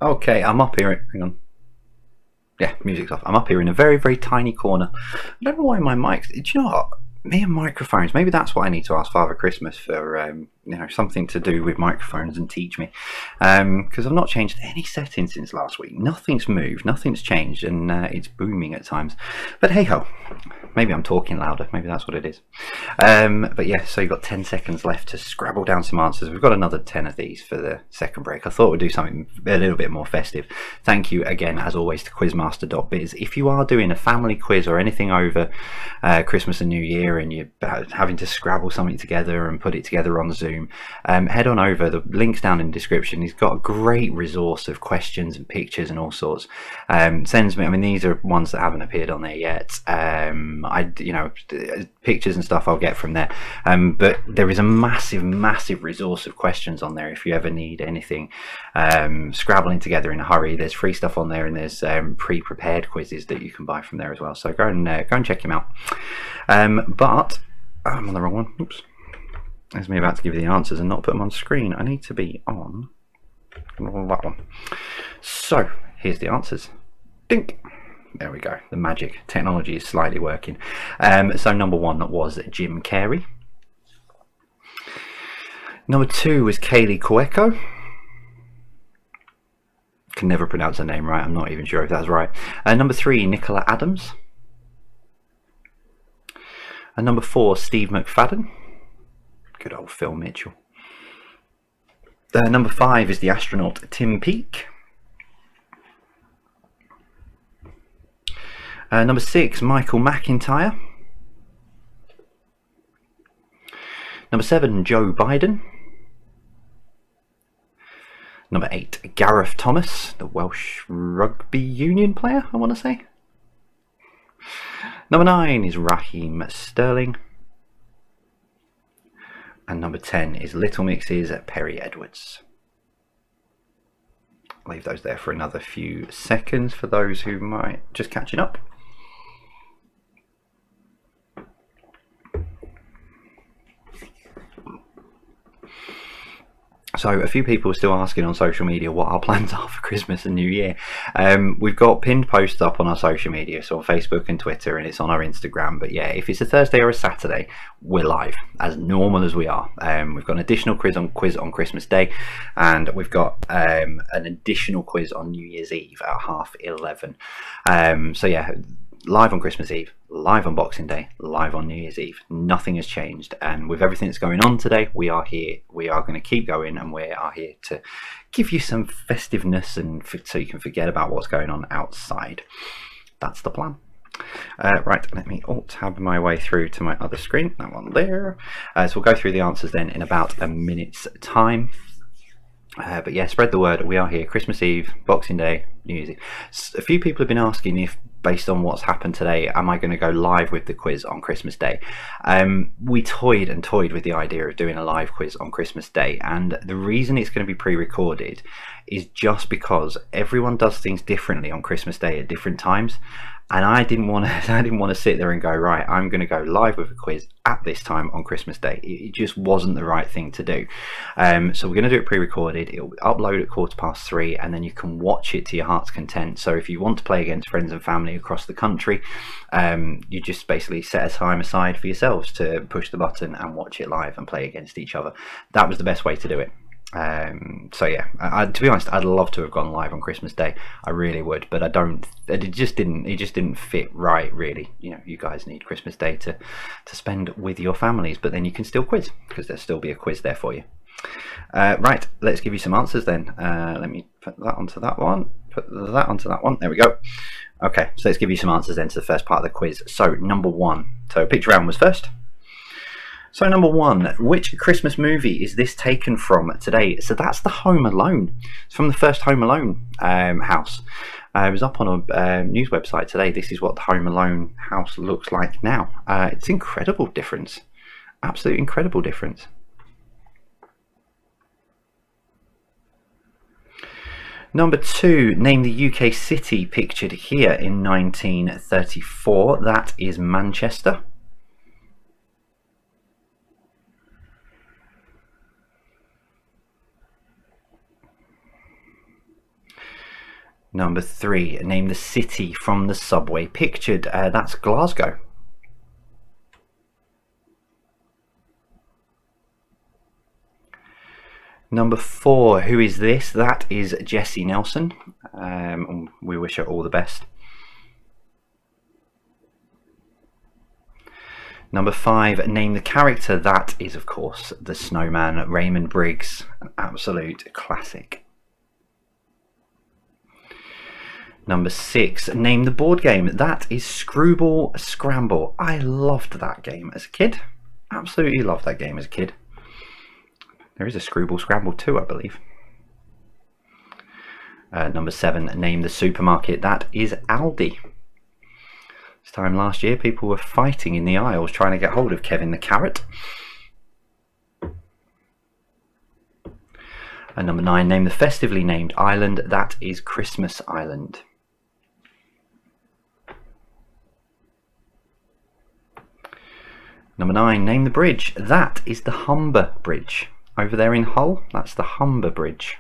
Okay, I'm up here. Hang on. Yeah, music's off. I'm up here in a very, very tiny corner. I don't know why my mic. Do you know what? Me and microphones. Maybe that's what I need to ask Father Christmas for. Something to do with microphones and teach me. Because I've not changed any settings since last week. Nothing's moved. Nothing's changed, and it's booming at times. But hey ho. Maybe I'm talking louder. Maybe that's what it is. But yeah, so you've got 10 seconds left to scrabble down some answers. We've got another 10 of these for the second break. I thought we'd do something a little bit more festive. Thank you again, as always, to quizmaster.biz. If you are doing a family quiz or anything over Christmas and New Year and you're having to scrabble something together and put it together on Zoom, head on over. The link's down in the description. He's got a great resource of questions and pictures and all sorts. Sends me, I mean, these are ones that haven't appeared on there yet. Pictures and stuff I'll get from there, but there is a massive resource of questions on there if you ever need anything scrabbling together in a hurry. There's free stuff on there, and there's pre-prepared quizzes that you can buy from there as well, so go and check him out. But I'm on the wrong one. Oops, there's me about to give you the answers and not put them on screen. I need to be on that one. So here's the answers. Dink. There we go. The magic technology is slightly working. So number one was Jim Carrey. Number two was Kaylee Cuoco. Can never pronounce her name right. I'm not even sure if that's right. Number three, Nicola Adams. And number four, Steve McFadden. Good old Phil Mitchell. Number five is the astronaut Tim Peake. Number six, Michael McIntyre. Number seven, Joe Biden. Number eight, Gareth Thomas, the Welsh rugby union player, I want to say. Number nine is Raheem Sterling. And number 10 is Little Mix's Perry Edwards. I'll leave those there for another few seconds for those who might just catching up. So a few people are still asking on social media what our plans are for Christmas and New Year. We've got pinned posts up on our social media, so on Facebook and Twitter, and it's on our Instagram. But yeah, if it's a Thursday or a Saturday, we're live, as normal as we are. We've got an additional quiz on Christmas Day, and we've got an additional quiz on New Year's Eve at 11:30. So yeah, live on Christmas Eve, live on Boxing Day, live on New Year's Eve. Nothing has changed, and with everything that's going on today, we are here. We are going to keep going, and we are here to give you some festiveness, and so you can forget about what's going on outside. That's the plan. Right, let me alt-tab my way through to my other screen, that one there. So we'll go through the answers then in about a minute's time. But yeah, spread the word. We are here. Christmas Eve, Boxing Day, New Year's Eve. A few people have been asking if, based on what's happened today, am I going to go live with the quiz on Christmas Day? We toyed and toyed with the idea of doing a live quiz on Christmas Day, and the reason it's going to be pre-recorded is just because everyone does things differently on Christmas Day at different times. And I didn't want to sit there and go, right, I'm going to go live with a quiz at this time on Christmas Day. It just wasn't the right thing to do. So we're going to do it pre-recorded. It'll be uploaded at 3:15, and then you can watch it to your heart's content. So if you want to play against friends and family across the country, you just basically set a time aside for yourselves to push the button and watch it live and play against each other. That was the best way to do it. So yeah, to be honest, I'd love to have gone live on Christmas Day. I really would, but I don't. It just didn't fit right, really. You know, you guys need Christmas Day to spend with your families, but then you can still quiz, because there'll still be a quiz there for you. Right, let's give you some answers then. Let me put that onto that one. Put that onto that one. There we go. Okay, so let's give you some answers then to the first part of the quiz. So number one. So picture round was first. So number one, which Christmas movie is this taken from today? So that's the Home Alone. It's from the first Home Alone house. It was up on a news website today. This is what the Home Alone house looks like now. It's incredible difference. Absolute incredible difference. Number two, name the UK city pictured here in 1934. That is Manchester. Number 3, name the city from the subway pictured. That's Glasgow. Number 4, who is this? That is Jessie Nelson. We wish her all the best. Number 5, name the character. That is, of course, the snowman, Raymond Briggs. An absolute classic. Number 6, name the board game. That is Screwball Scramble. I loved that game as a kid. Absolutely loved that game as a kid. There is a Screwball Scramble too, I believe. Number 7, name the supermarket. That is Aldi. This time last year, people were fighting in the aisles trying to get hold of Kevin the Carrot. And number 9, name the festively named island. That is Christmas Island. Number 9, name the bridge. That is the Humber Bridge. Over there in Hull, that's the Humber Bridge.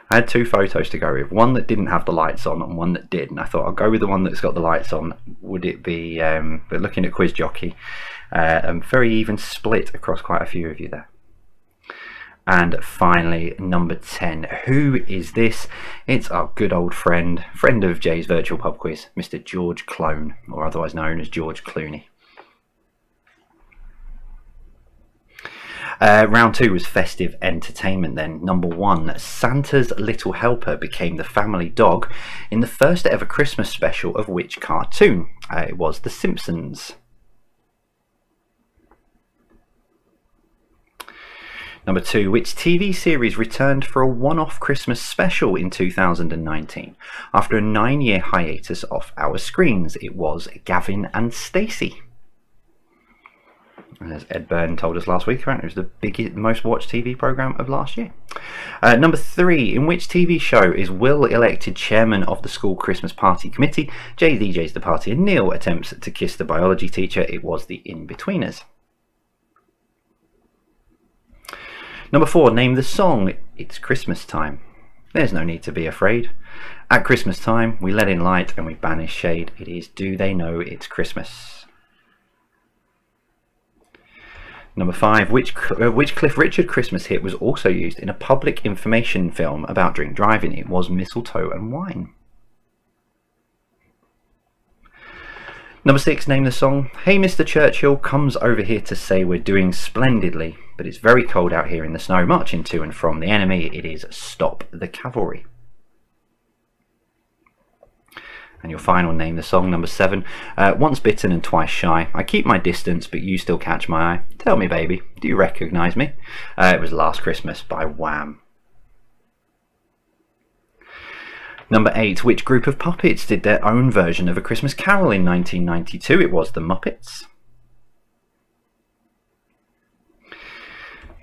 I had 2 photos to go with, one that didn't have the lights on and one that did, and I thought I'll go with the one that's got the lights on. Would it be, but looking at Quiz Jockey, very even split across quite a few of you there. And finally, number 10, who is this? It's our good old friend of Jay's Virtual Pub Quiz, Mr. George Clone, or otherwise known as George Clooney. Round 2 was festive entertainment then. Number 1, Santa's Little Helper became the family dog in the first ever Christmas special of which cartoon? It was The Simpsons. Number 2, which TV series returned for a one-off Christmas special in 2019 after a 9-year hiatus off our screens? It was Gavin and Stacey. As Ed Byrne told us last week, apparently it was the biggest, most watched TV programme of last year. Number 3, in which TV show is Will elected chairman of the school Christmas party committee? Jay DJs the party and Neil attempts to kiss the biology teacher. It was the In-Betweeners. Number 4, name the song. It's Christmas time. There's no need to be afraid. At Christmas time, we let in light and we banish shade. It is Do They Know It's Christmas? Number 5, which Cliff Richard Christmas hit was also used in a public information film about drink driving? It was Mistletoe and Wine. Number 6, name the song. Hey Mr. Churchill comes over here to say we're doing splendidly, but it's very cold out here in the snow, marching to and from the enemy. It is Stop the Cavalry. And your final, name the song. Number 7, once bitten and twice shy. I keep my distance, but you still catch my eye. Tell me, baby, do you recognise me? It was Last Christmas by Wham. Number 8, which group of puppets did their own version of A Christmas Carol in 1992? It was the Muppets.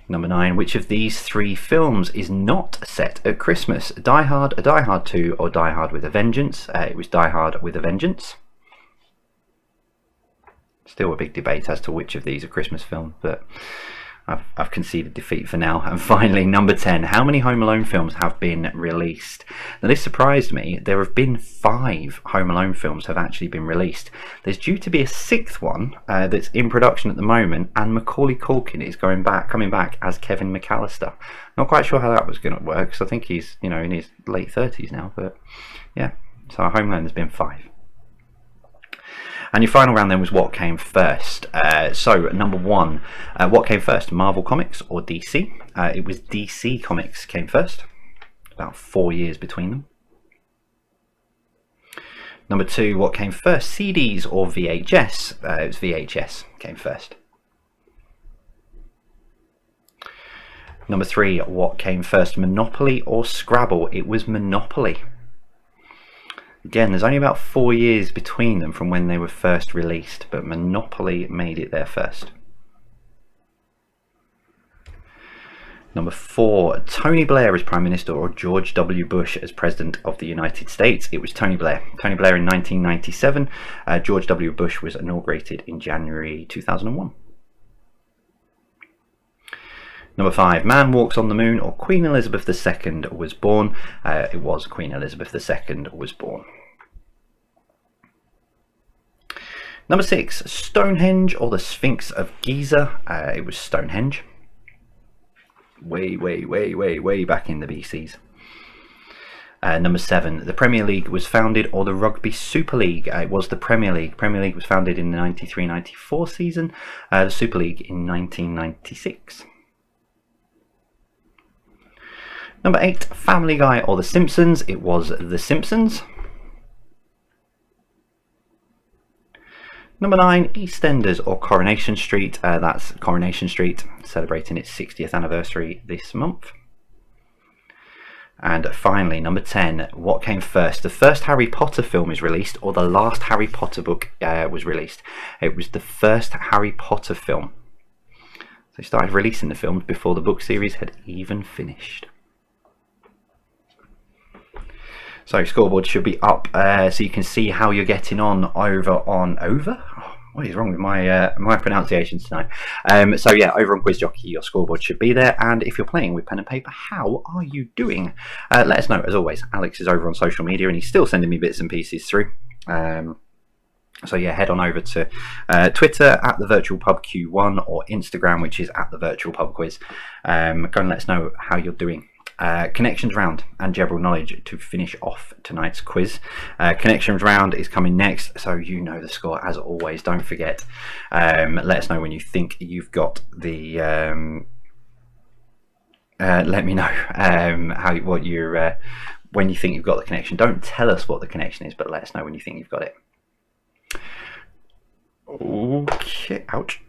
Number 9, which of these 3 films is not set at Christmas? Die Hard, Die Hard 2 or Die Hard with a Vengeance? It was Die Hard with a Vengeance. Still a big debate as to which of these are Christmas films, but I've conceded defeat for now. And finally, number 10, how many Home Alone films have been released? Now this surprised me. There have been 5 Home Alone films have actually been released. There's due to be a 6th one that's in production at the moment, and Macaulay Culkin is coming back as Kevin McAllister. Not quite sure how that was going to work, because I think he's in his late 30s now, but yeah. So Home Alone, there's been 5. And your final round then was what came first. So number 1, what came first, Marvel Comics or DC? It was DC Comics came first, about 4 years between them. Number 2, what came first, CDs or VHS? It was VHS came first. Number 3, what came first, Monopoly or Scrabble? It was Monopoly. Again, there's only about 4 years between them from when they were first released, but Monopoly made it there first. Number 4, Tony Blair as Prime Minister or George W. Bush as President of the United States? It was Tony Blair. Tony Blair in 1997. George W. Bush was inaugurated in January 2001. Number 5, man walks on the moon, or Queen Elizabeth II was born. It was Queen Elizabeth II was born. Number 6, Stonehenge or the Sphinx of Giza. It was Stonehenge. Way back in the BCs. Number 7, the Premier League was founded, or the Rugby Super League. It was the Premier League. Premier League was founded in the 93-94 season. The Super League in 1996. Number 8, Family Guy or The Simpsons. It was The Simpsons. Number 9, EastEnders or Coronation Street. That's Coronation Street, celebrating its 60th anniversary this month. And finally, number 10, what came first? The first Harry Potter film is released, or the last Harry Potter book was released? It was the first Harry Potter film. They started releasing the films before the book series had even finished. So scoreboard should be up, so you can see how you're getting on over on Oh, what is wrong with my my pronunciations tonight? So yeah, over on Quiz Jockey, your scoreboard should be there. And if you're playing with pen and paper, how are you doing? Let us know. As always, Alex is over on social media, and he's still sending me bits and pieces through. So yeah, head on over to Twitter at the Virtual Pub Q1, or Instagram, which is at the Virtual Pub Quiz. Go and let us know how you're doing. Connections round and general knowledge to finish off tonight's quiz. Connections round is coming next, so you know the score as always. Don't forget. Let us know when you think you've got the. Let me know when you think you've got the connection. Don't tell us what the connection is, but let us know when you think you've got it. Okay, ouch.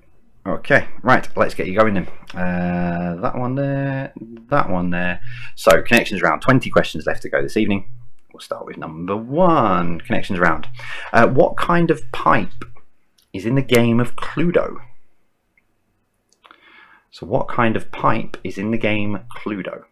Okay, right, let's get you going then. That one there, that one there. So, connections round, 20 questions left to go this evening. We'll start with number 1, connections round. What kind of pipe is in the game of Cluedo? So, what kind of pipe is in the game Cluedo?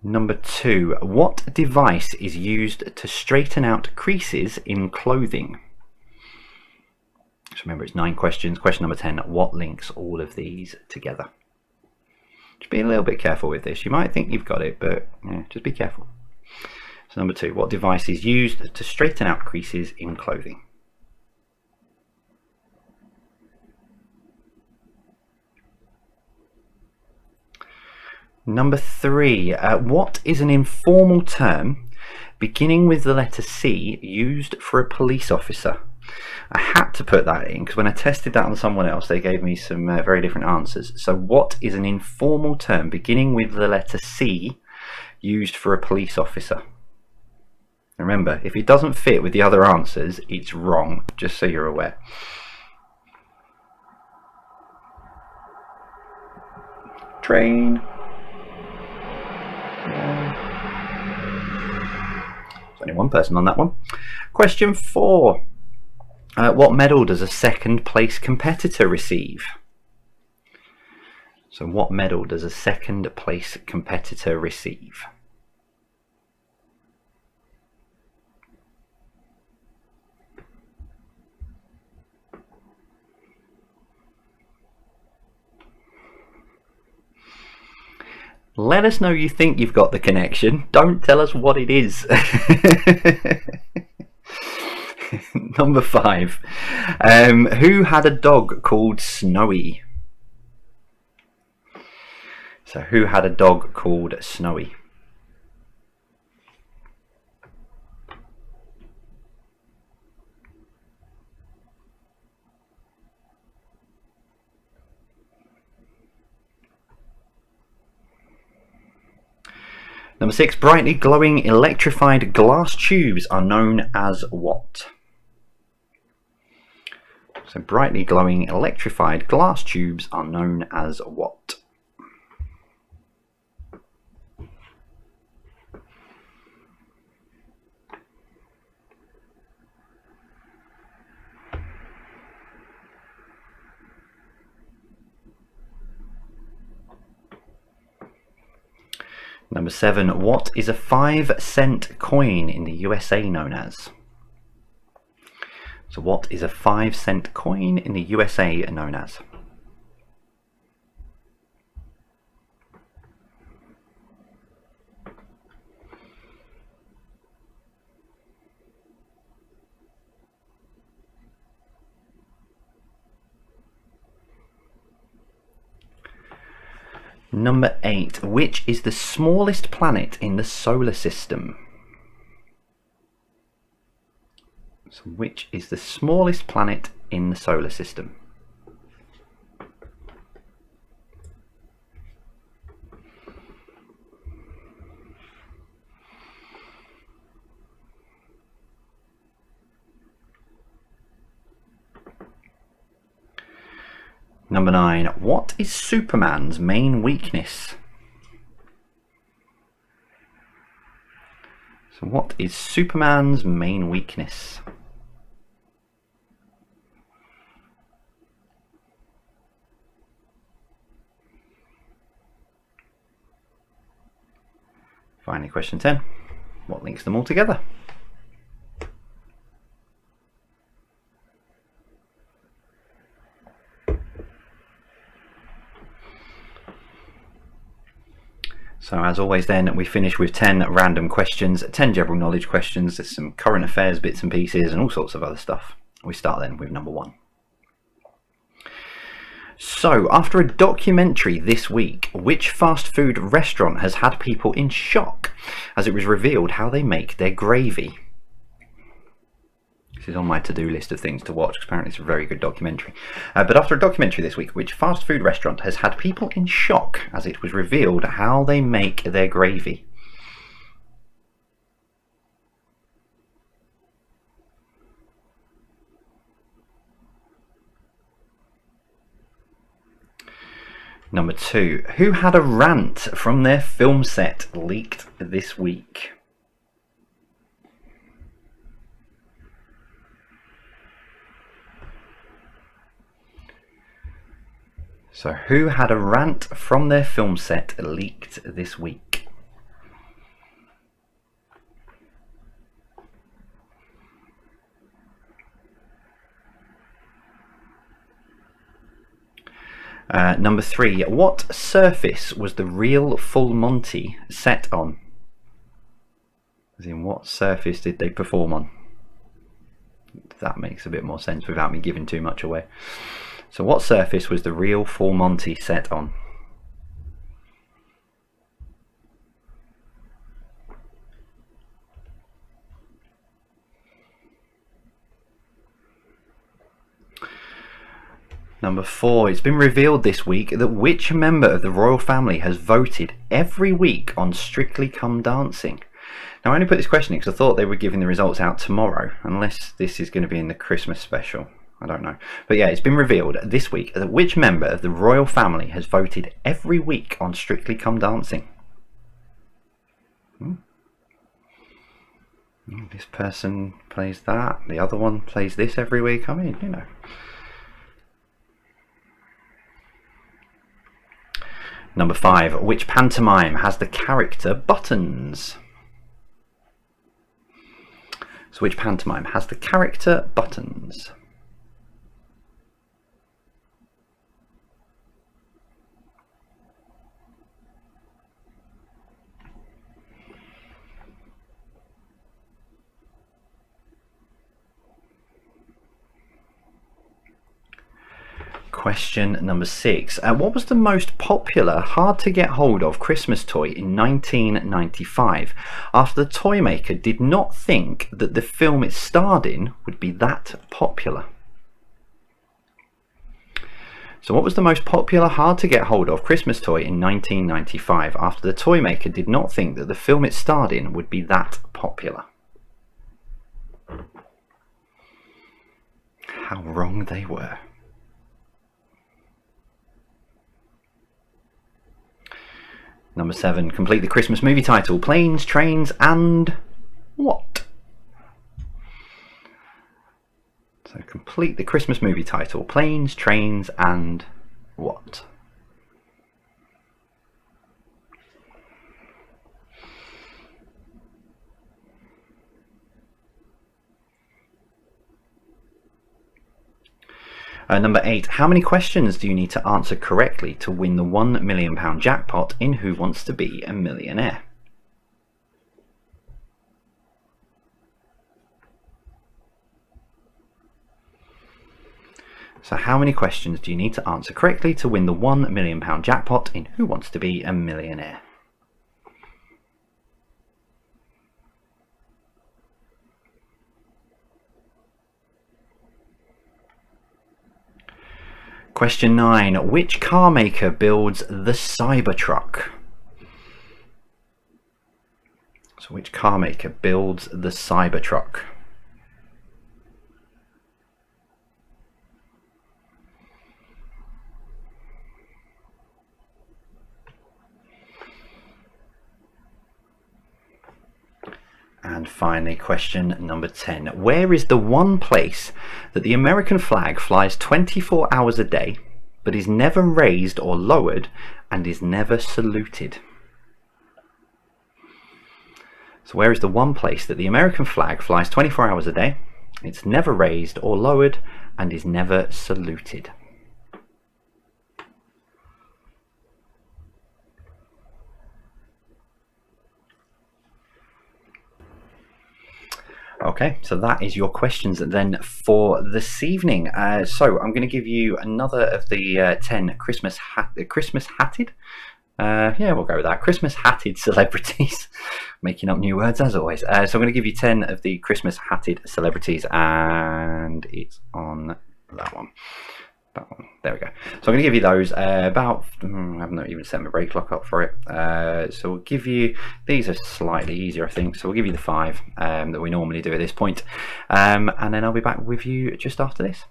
Number 2, what device is used to straighten out creases in clothing? So remember, it's 9 questions. Question number 10, what links all of these together? Just be a little bit careful with this. You might think you've got it, but yeah, just be careful. So number 2, what device is used to straighten out creases in clothing? Number 3, what is an informal term beginning with the letter C used for a police officer? I had to put that in because when I tested that on someone else, they gave me some very different answers. So what is an informal term beginning with the letter C used for a police officer? Remember, if it doesn't fit with the other answers, it's wrong, just so you're aware. Train. There's only one person on that one. Question 4. What medal does a second place competitor receive? So what medal does a second place competitor receive? Let us know you think you've got the connection. Don't tell us what it is. Number 5. Who had a dog called Snowy? So who had a dog called Snowy? Number 6, brightly glowing electrified glass tubes are known as what? So brightly glowing electrified glass tubes are known as what? Number 7. What is a 5-cent coin in the USA known as? So what is a 5-cent coin in the USA known as? Number 8. Which is the smallest planet in the solar system? So which is the smallest planet in the solar system? Number 9. What is Superman's main weakness? So what is Superman's main weakness? Finally, question 10. What links them all together? So as always then, we finish with 10 random questions, 10 general knowledge questions, there's some current affairs bits and pieces and all sorts of other stuff. We start then with number 1. So, after a documentary this week, which fast food restaurant has had people in shock as it was revealed how they make their gravy? This is on my to-do list of things to watch. Apparently it's a very good documentary. But after a documentary this week, which fast food restaurant has had people in shock as it was revealed how they make their gravy? Number 2. Who had a rant from their film set leaked this week? So who had a rant from their film set leaked this week? Number 3. What surface was the real Full Monty set on? As in, what surface did they perform on? That makes a bit more sense without me giving too much away. So what surface was the real Full Monty set on? Number 4. It's been revealed this week that which member of the royal family has voted every week on Strictly Come Dancing? Now I only put this question in because I thought they were giving the results out tomorrow, unless this is going to be in the Christmas special. I don't know. But yeah, it's been revealed this week that which member of the royal family has voted every week on Strictly Come Dancing? This person plays that, the other one plays this every week. I mean, you know. Number 5. Which pantomime has the character Buttons? So which pantomime has the character Buttons? Question number 6. What was the most popular, hard to get hold of Christmas toy in 1995 after the toy maker did not think that the film it starred in would be that popular? So what was the most popular, hard to get hold of Christmas toy in 1995 after the toy maker did not think that the film it starred in would be that popular? How wrong they were. Number 7. Complete the Christmas movie title. Planes, trains, and what? So complete the Christmas movie title. Planes, trains, and what? Number 8. How many questions do you need to answer correctly to win the £1 million jackpot in Who Wants to Be a Millionaire? So how many questions do you need to answer correctly to win the £1 million jackpot in Who Wants to Be a Millionaire? Question 9. Which car maker builds the Cybertruck? So which car maker builds the Cybertruck? And finally, question number 10. Where is the one place that the American flag flies 24 hours a day, but is never raised or lowered and is never saluted? So where is the one place that the American flag flies 24 hours a day, it's never raised or lowered and is never saluted? Okay, so that is your questions then for this evening. So I'm going to give you another of the 10 Christmas hatted. Yeah, we'll go with that. Christmas hatted celebrities. Making up new words as always. So I'm going to give you 10 of the Christmas hatted celebrities, and it's on that one. There we go. So I'm going to give you those I haven't even set my break clock up for it. So we'll give you, these are slightly easier I think, so we'll give you the 5 that we normally do at this point. And then I'll be back with you just after this.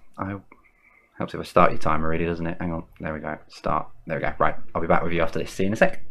Helps if I start your timer really, doesn't it? Hang on, there we go, start, there we go. Right, I'll be back with you after this. See you in a sec.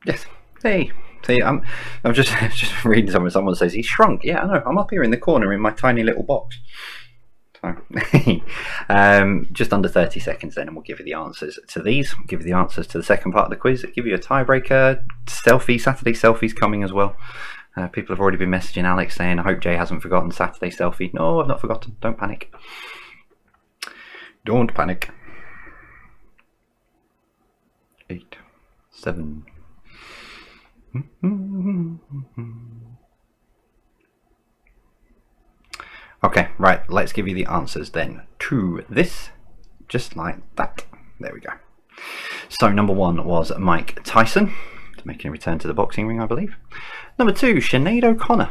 Yes. Hey. See, I'm just reading something. Someone says he's shrunk. Yeah, I know. I'm up here in the corner in my tiny little box. So, just under 30 seconds then, and we'll give you the answers to these. We'll give you the answers to the second part of the quiz. I'll give you a tiebreaker. Saturday selfies coming as well. People have already been messaging Alex saying, I hope Jay hasn't forgotten Saturday selfie. No, I've not forgotten. Don't panic. Don't panic. 8, 7. Okay, right, let's give you the answers then to this, just like that. There we go. So number 1 was Mike Tyson, making a return to the boxing ring, I believe. Number 2, Sinead O'Connor.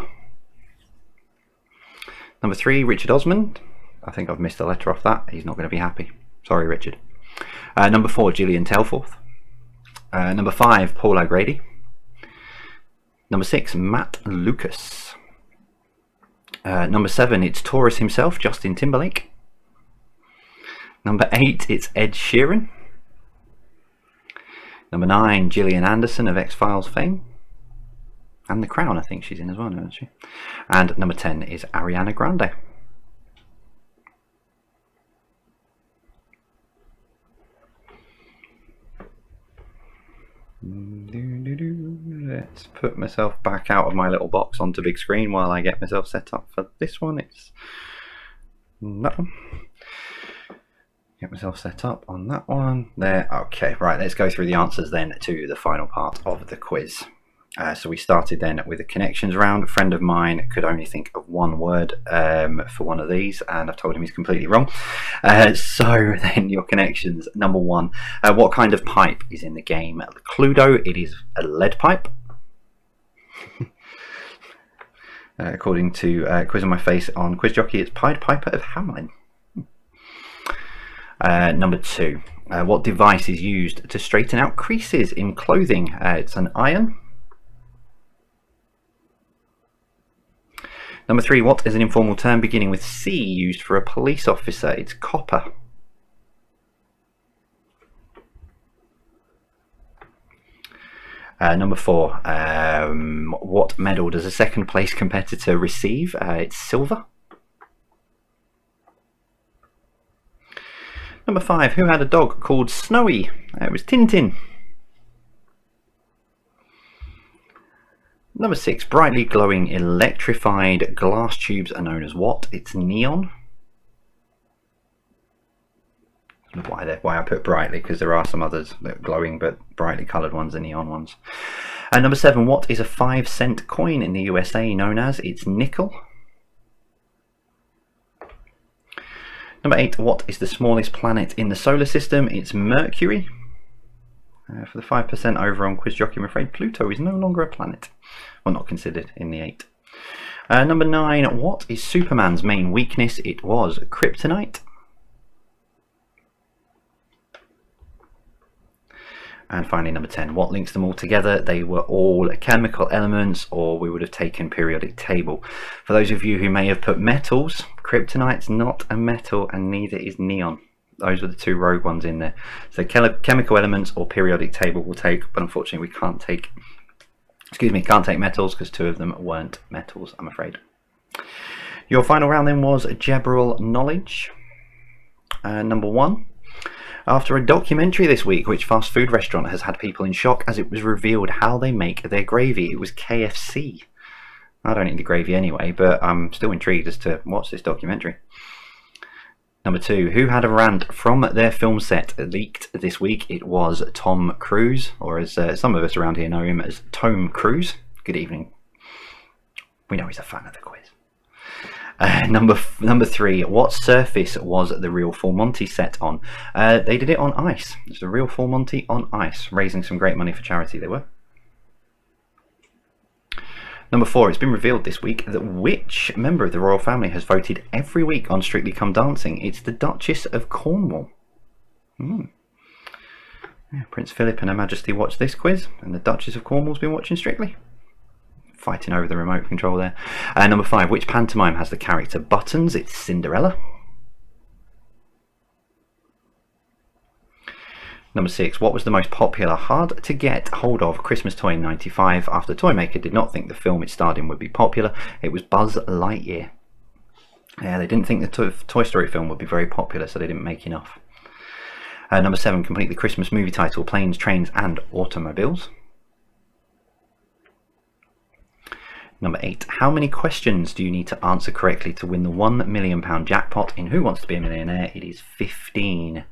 Number 3, Richard Osmond. I think I've missed a letter off that. He's not going to be happy. Sorry, Richard. Number 4, Gillian Telforth. Number 5, Paul O'Grady. Number 6, Matt Lucas. Number 7, it's Taurus himself, Justin Timberlake. Number 8, it's Ed Sheeran. Number 9, Gillian Anderson of X-Files fame. And The Crown, I think she's in as well, isn't she? And number 10 is Ariana Grande. Let's put myself back out of my little box onto big screen while I get myself set up for this one. It's that one. Get myself set up on that one. There. Okay, right, let's go through the answers then to the final part of the quiz. So we started then with a connections round. A friend of mine could only think of one word for one of these, and I've told him he's completely wrong. So then your connections. Number 1, what kind of pipe is in the game Cluedo? It is a lead pipe. According to Quiz on My Face on Quiz Jockey, it's Pied Piper of Hamelin. Number 2, what device is used to straighten out creases in clothing? It's an iron. Number 3, what is an informal term beginning with C used for a police officer? It's copper. Number 4, what medal does a second place competitor receive? It's silver. Number 5, who had a dog called Snowy? It was Tintin. Number 6, brightly glowing electrified glass tubes are known as what? It's neon. Why I put brightly, because there are some others that are glowing, but brightly coloured ones are neon ones. And number 7, what is a 5-cent coin in the USA known as? It's nickel. Number 8, what is the smallest planet in the solar system? It's Mercury. For the 5% over on Quiz Jockey, I'm afraid Pluto is no longer a planet. Well, not considered in the 8. Number 9, what is Superman's main weakness? It was kryptonite. And finally, number 10, what links them all together? They were all chemical elements, or we would have taken periodic table. For those of you who may have put metals, kryptonite's not a metal, and neither is neon. Those were the 2 rogue ones in there. So chemical elements or periodic table we'll take, but unfortunately we can't take, can't take metals, because 2 of them weren't metals, I'm afraid. Your final round then was general knowledge. Number 1. After a documentary this week, which fast food restaurant has had people in shock as it was revealed how they make their gravy? It was KFC. I don't eat the gravy anyway, but I'm still intrigued as to what's this documentary. Number 2, who had a rant from their film set leaked this week? It was Tom Cruise, or as some of us around here know him as Tom Cruise. Good evening. We know he's a fan of the quiz. Number 3, what surface was the real Full Monty set on? They did it on ice. It's the real Full Monty on ice, raising some great money for charity they were. Number 4, it's been revealed this week that which member of the royal family has voted every week on Strictly Come Dancing? It's the Duchess of Cornwall. Yeah, Prince Philip and Her Majesty watched this quiz, and the Duchess of Cornwall's been watching Strictly. Fighting over the remote control there. Number 5, which pantomime has the character Buttons? It's Cinderella. Number 6, what was the most popular hard to get hold of Christmas toy in 95 after the toy maker did not think the film it starred in would be popular? It was Buzz Lightyear. Yeah, they didn't think the Toy Story film would be very popular, so they didn't make enough. Number 7, complete the Christmas movie title, Planes, Trains and Automobiles. Number 8, how many questions do you need to answer correctly to win the £1 million jackpot in Who Wants to Be a Millionaire? It is 15.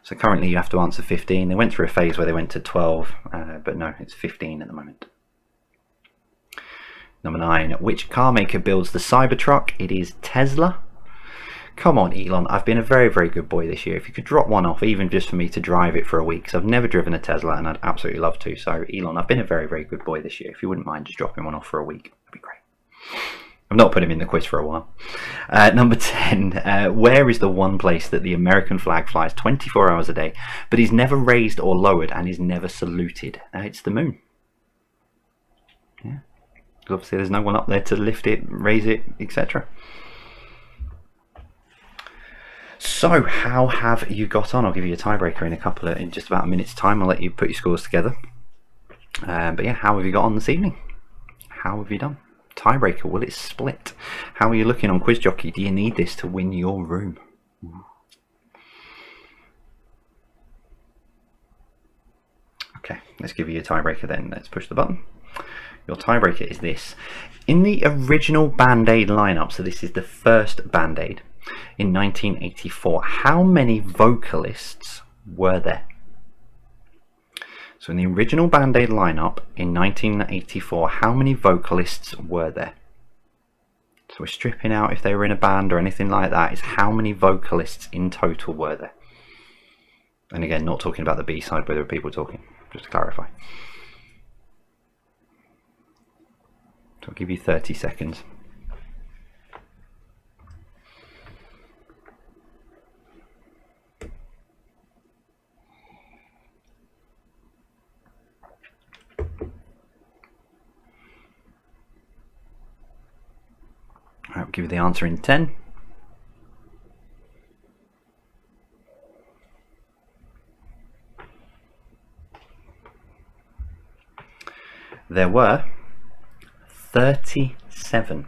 So currently you have to answer 15. They went through a phase where they went to 12, but no, it's 15 at the moment. Number 9, which car maker builds the Cybertruck? It is Tesla. Come on, Elon, I've been a very, very good boy this year. If you could drop one off, even just for me to drive it for a week, because I've never driven a Tesla and I'd absolutely love to. So, Elon, I've been a very, very good boy this year. If you wouldn't mind just dropping one off for a week, that'd be great. I've not put him in the quiz for a while. Number 10, where is the one place that the American flag flies 24 hours a day, but is never raised or lowered and is never saluted? It's the moon. Yeah. Obviously, there's no one up there to lift it, raise it, etc. So, how have you got on? I'll give you a tiebreaker in just about a minute's time. I'll let you put your scores together. But yeah, how have you got on this evening? How have you done? Tiebreaker, will it split? How are you looking on Quiz Jockey? Do you need this to win your room? Okay, let's give you a tiebreaker then. Let's push the button. Your tiebreaker is this. In the original Band-Aid lineup, so this is the first Band-Aid, in 1984, how many vocalists were there? So in the original Band-Aid lineup in 1984, how many vocalists were there? So we're stripping out if they were in a band or anything like that. It's how many vocalists in total were there? And again, not talking about the B-side where there were people talking, just to clarify. So I'll give you 30 seconds. I'll give you the answer in 10. There were 37.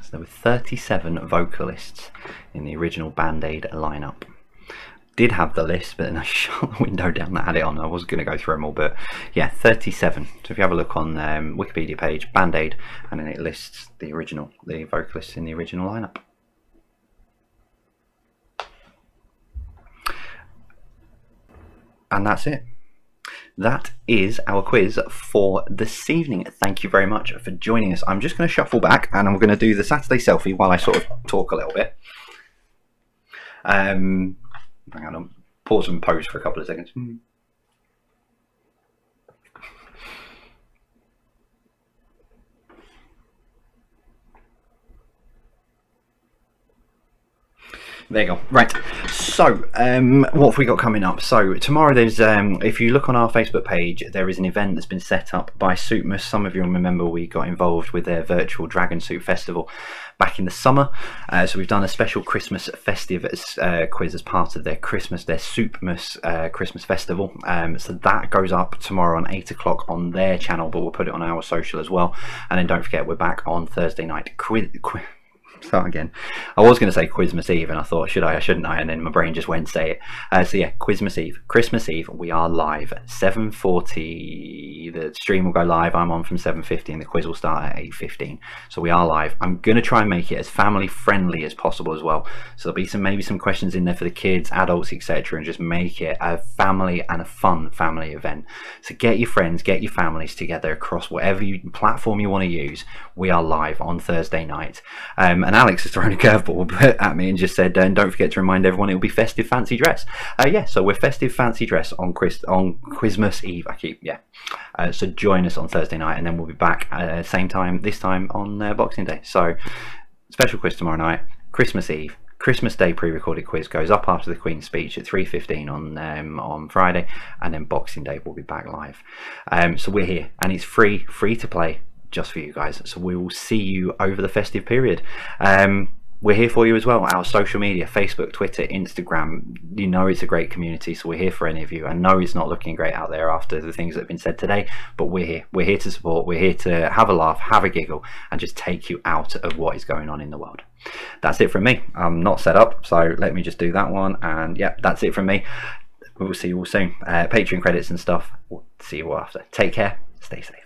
So there were 37 vocalists in the original Band-Aid lineup. Did have the list, but then I shut the window down that had it on. I was going to go through them all, but yeah, 37. So if you have a look on Wikipedia page, Band-Aid, and then it lists the vocalists in the original lineup. And that's it. That is our quiz for this evening. Thank you very much for joining us. I'm just going to shuffle back and I'm going to do the Saturday selfie while I sort of talk a little bit. Hang on, pause and pose for a couple of seconds. There you go. Right, so what have we got coming up? So tomorrow there's, if you look on our Facebook page, there is an event that's been set up by Suitmas. Some of you remember we got involved with their virtual Dragon Suit Festival back in the summer. So we've done a special Christmas festive quiz as part of their Suitmas Christmas Festival. So that goes up tomorrow on 8 o'clock on their channel, but we'll put it on our social as well. And then don't forget, we're back on Thursday night. Start again. I was going to say Quizmas Eve and I thought, should I or shouldn't I? And then my brain just went say it. So yeah, Quizmas Eve, Christmas Eve, we are live at 7:40. The stream will go live. I'm on from 7:50 and the quiz will start at 8:15. So we are live. I'm going to try and make it as family friendly as possible as well. So there'll be maybe some questions in there for the kids, adults, etc., and just make it a family and a fun family event. So get your friends, get your families together across whatever platform you want to use. We are live on Thursday night. And Alex has thrown a curveball at me and just said, don't forget to remind everyone it will be festive fancy dress. Yeah, so we're festive fancy dress on Quizmas Eve. So join us on Thursday night, and then we'll be back same time, this time on Boxing Day. So special quiz tomorrow night, Christmas Eve. Christmas Day pre-recorded quiz goes up after the Queen's speech at 3:15 on Friday, and then Boxing Day will be back live. So we're here, and it's free to play, just for you guys. So we will see you over the festive period. we're here for you as well. Our social media, Facebook, Twitter, Instagram, you know it's a great community, so we're here for any of you. I know it's not looking great out there after the things that have been said today, but we're here. We're here to support. We're here to have a laugh, have a giggle, and just take you out of what is going on in the world. That's it from me. I'm not set up, so let me just do that one. And yeah, that's it from me. We'll see you all soon. Patreon credits and stuff. We'll see you all after. Take care. Stay safe.